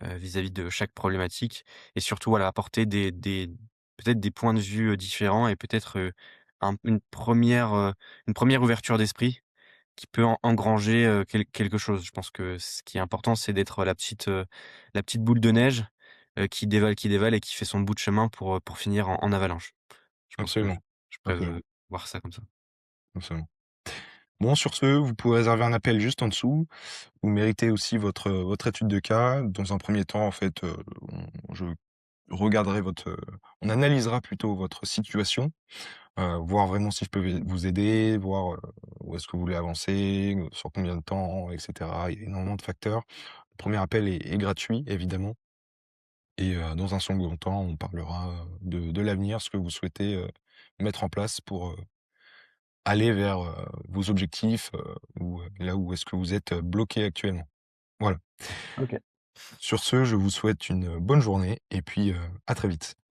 vis-à-vis de chaque problématique et surtout, voilà, apporter des peut-être des points de vue, différents et peut-être, une première ouverture d'esprit qui peut engranger, quelque chose. Je pense que ce qui est important, c'est d'être la petite boule de neige, qui dévale et qui fait son bout de chemin pour finir en avalanche. Je pense que Absolument, je peux, absolument, voir ça comme ça. absolument. Bon, sur ce, vous pouvez réserver un appel juste en dessous. Vous méritez aussi votre étude de cas. Dans un premier temps, en fait, je regarderai on analysera plutôt votre situation, voir vraiment si je peux vous aider, voir, où est-ce que vous voulez avancer, sur combien de temps et cetera. Il y a énormément de facteurs. Le premier appel est gratuit, évidemment et dans un second temps, on parlera, de l'avenir, ce que vous souhaitez, mettre en place pour, aller vers, vos objectifs, ou, là où est-ce que vous êtes, bloqué actuellement. Voilà. OK. Sur ce, je vous souhaite une bonne journée et puis, à très vite.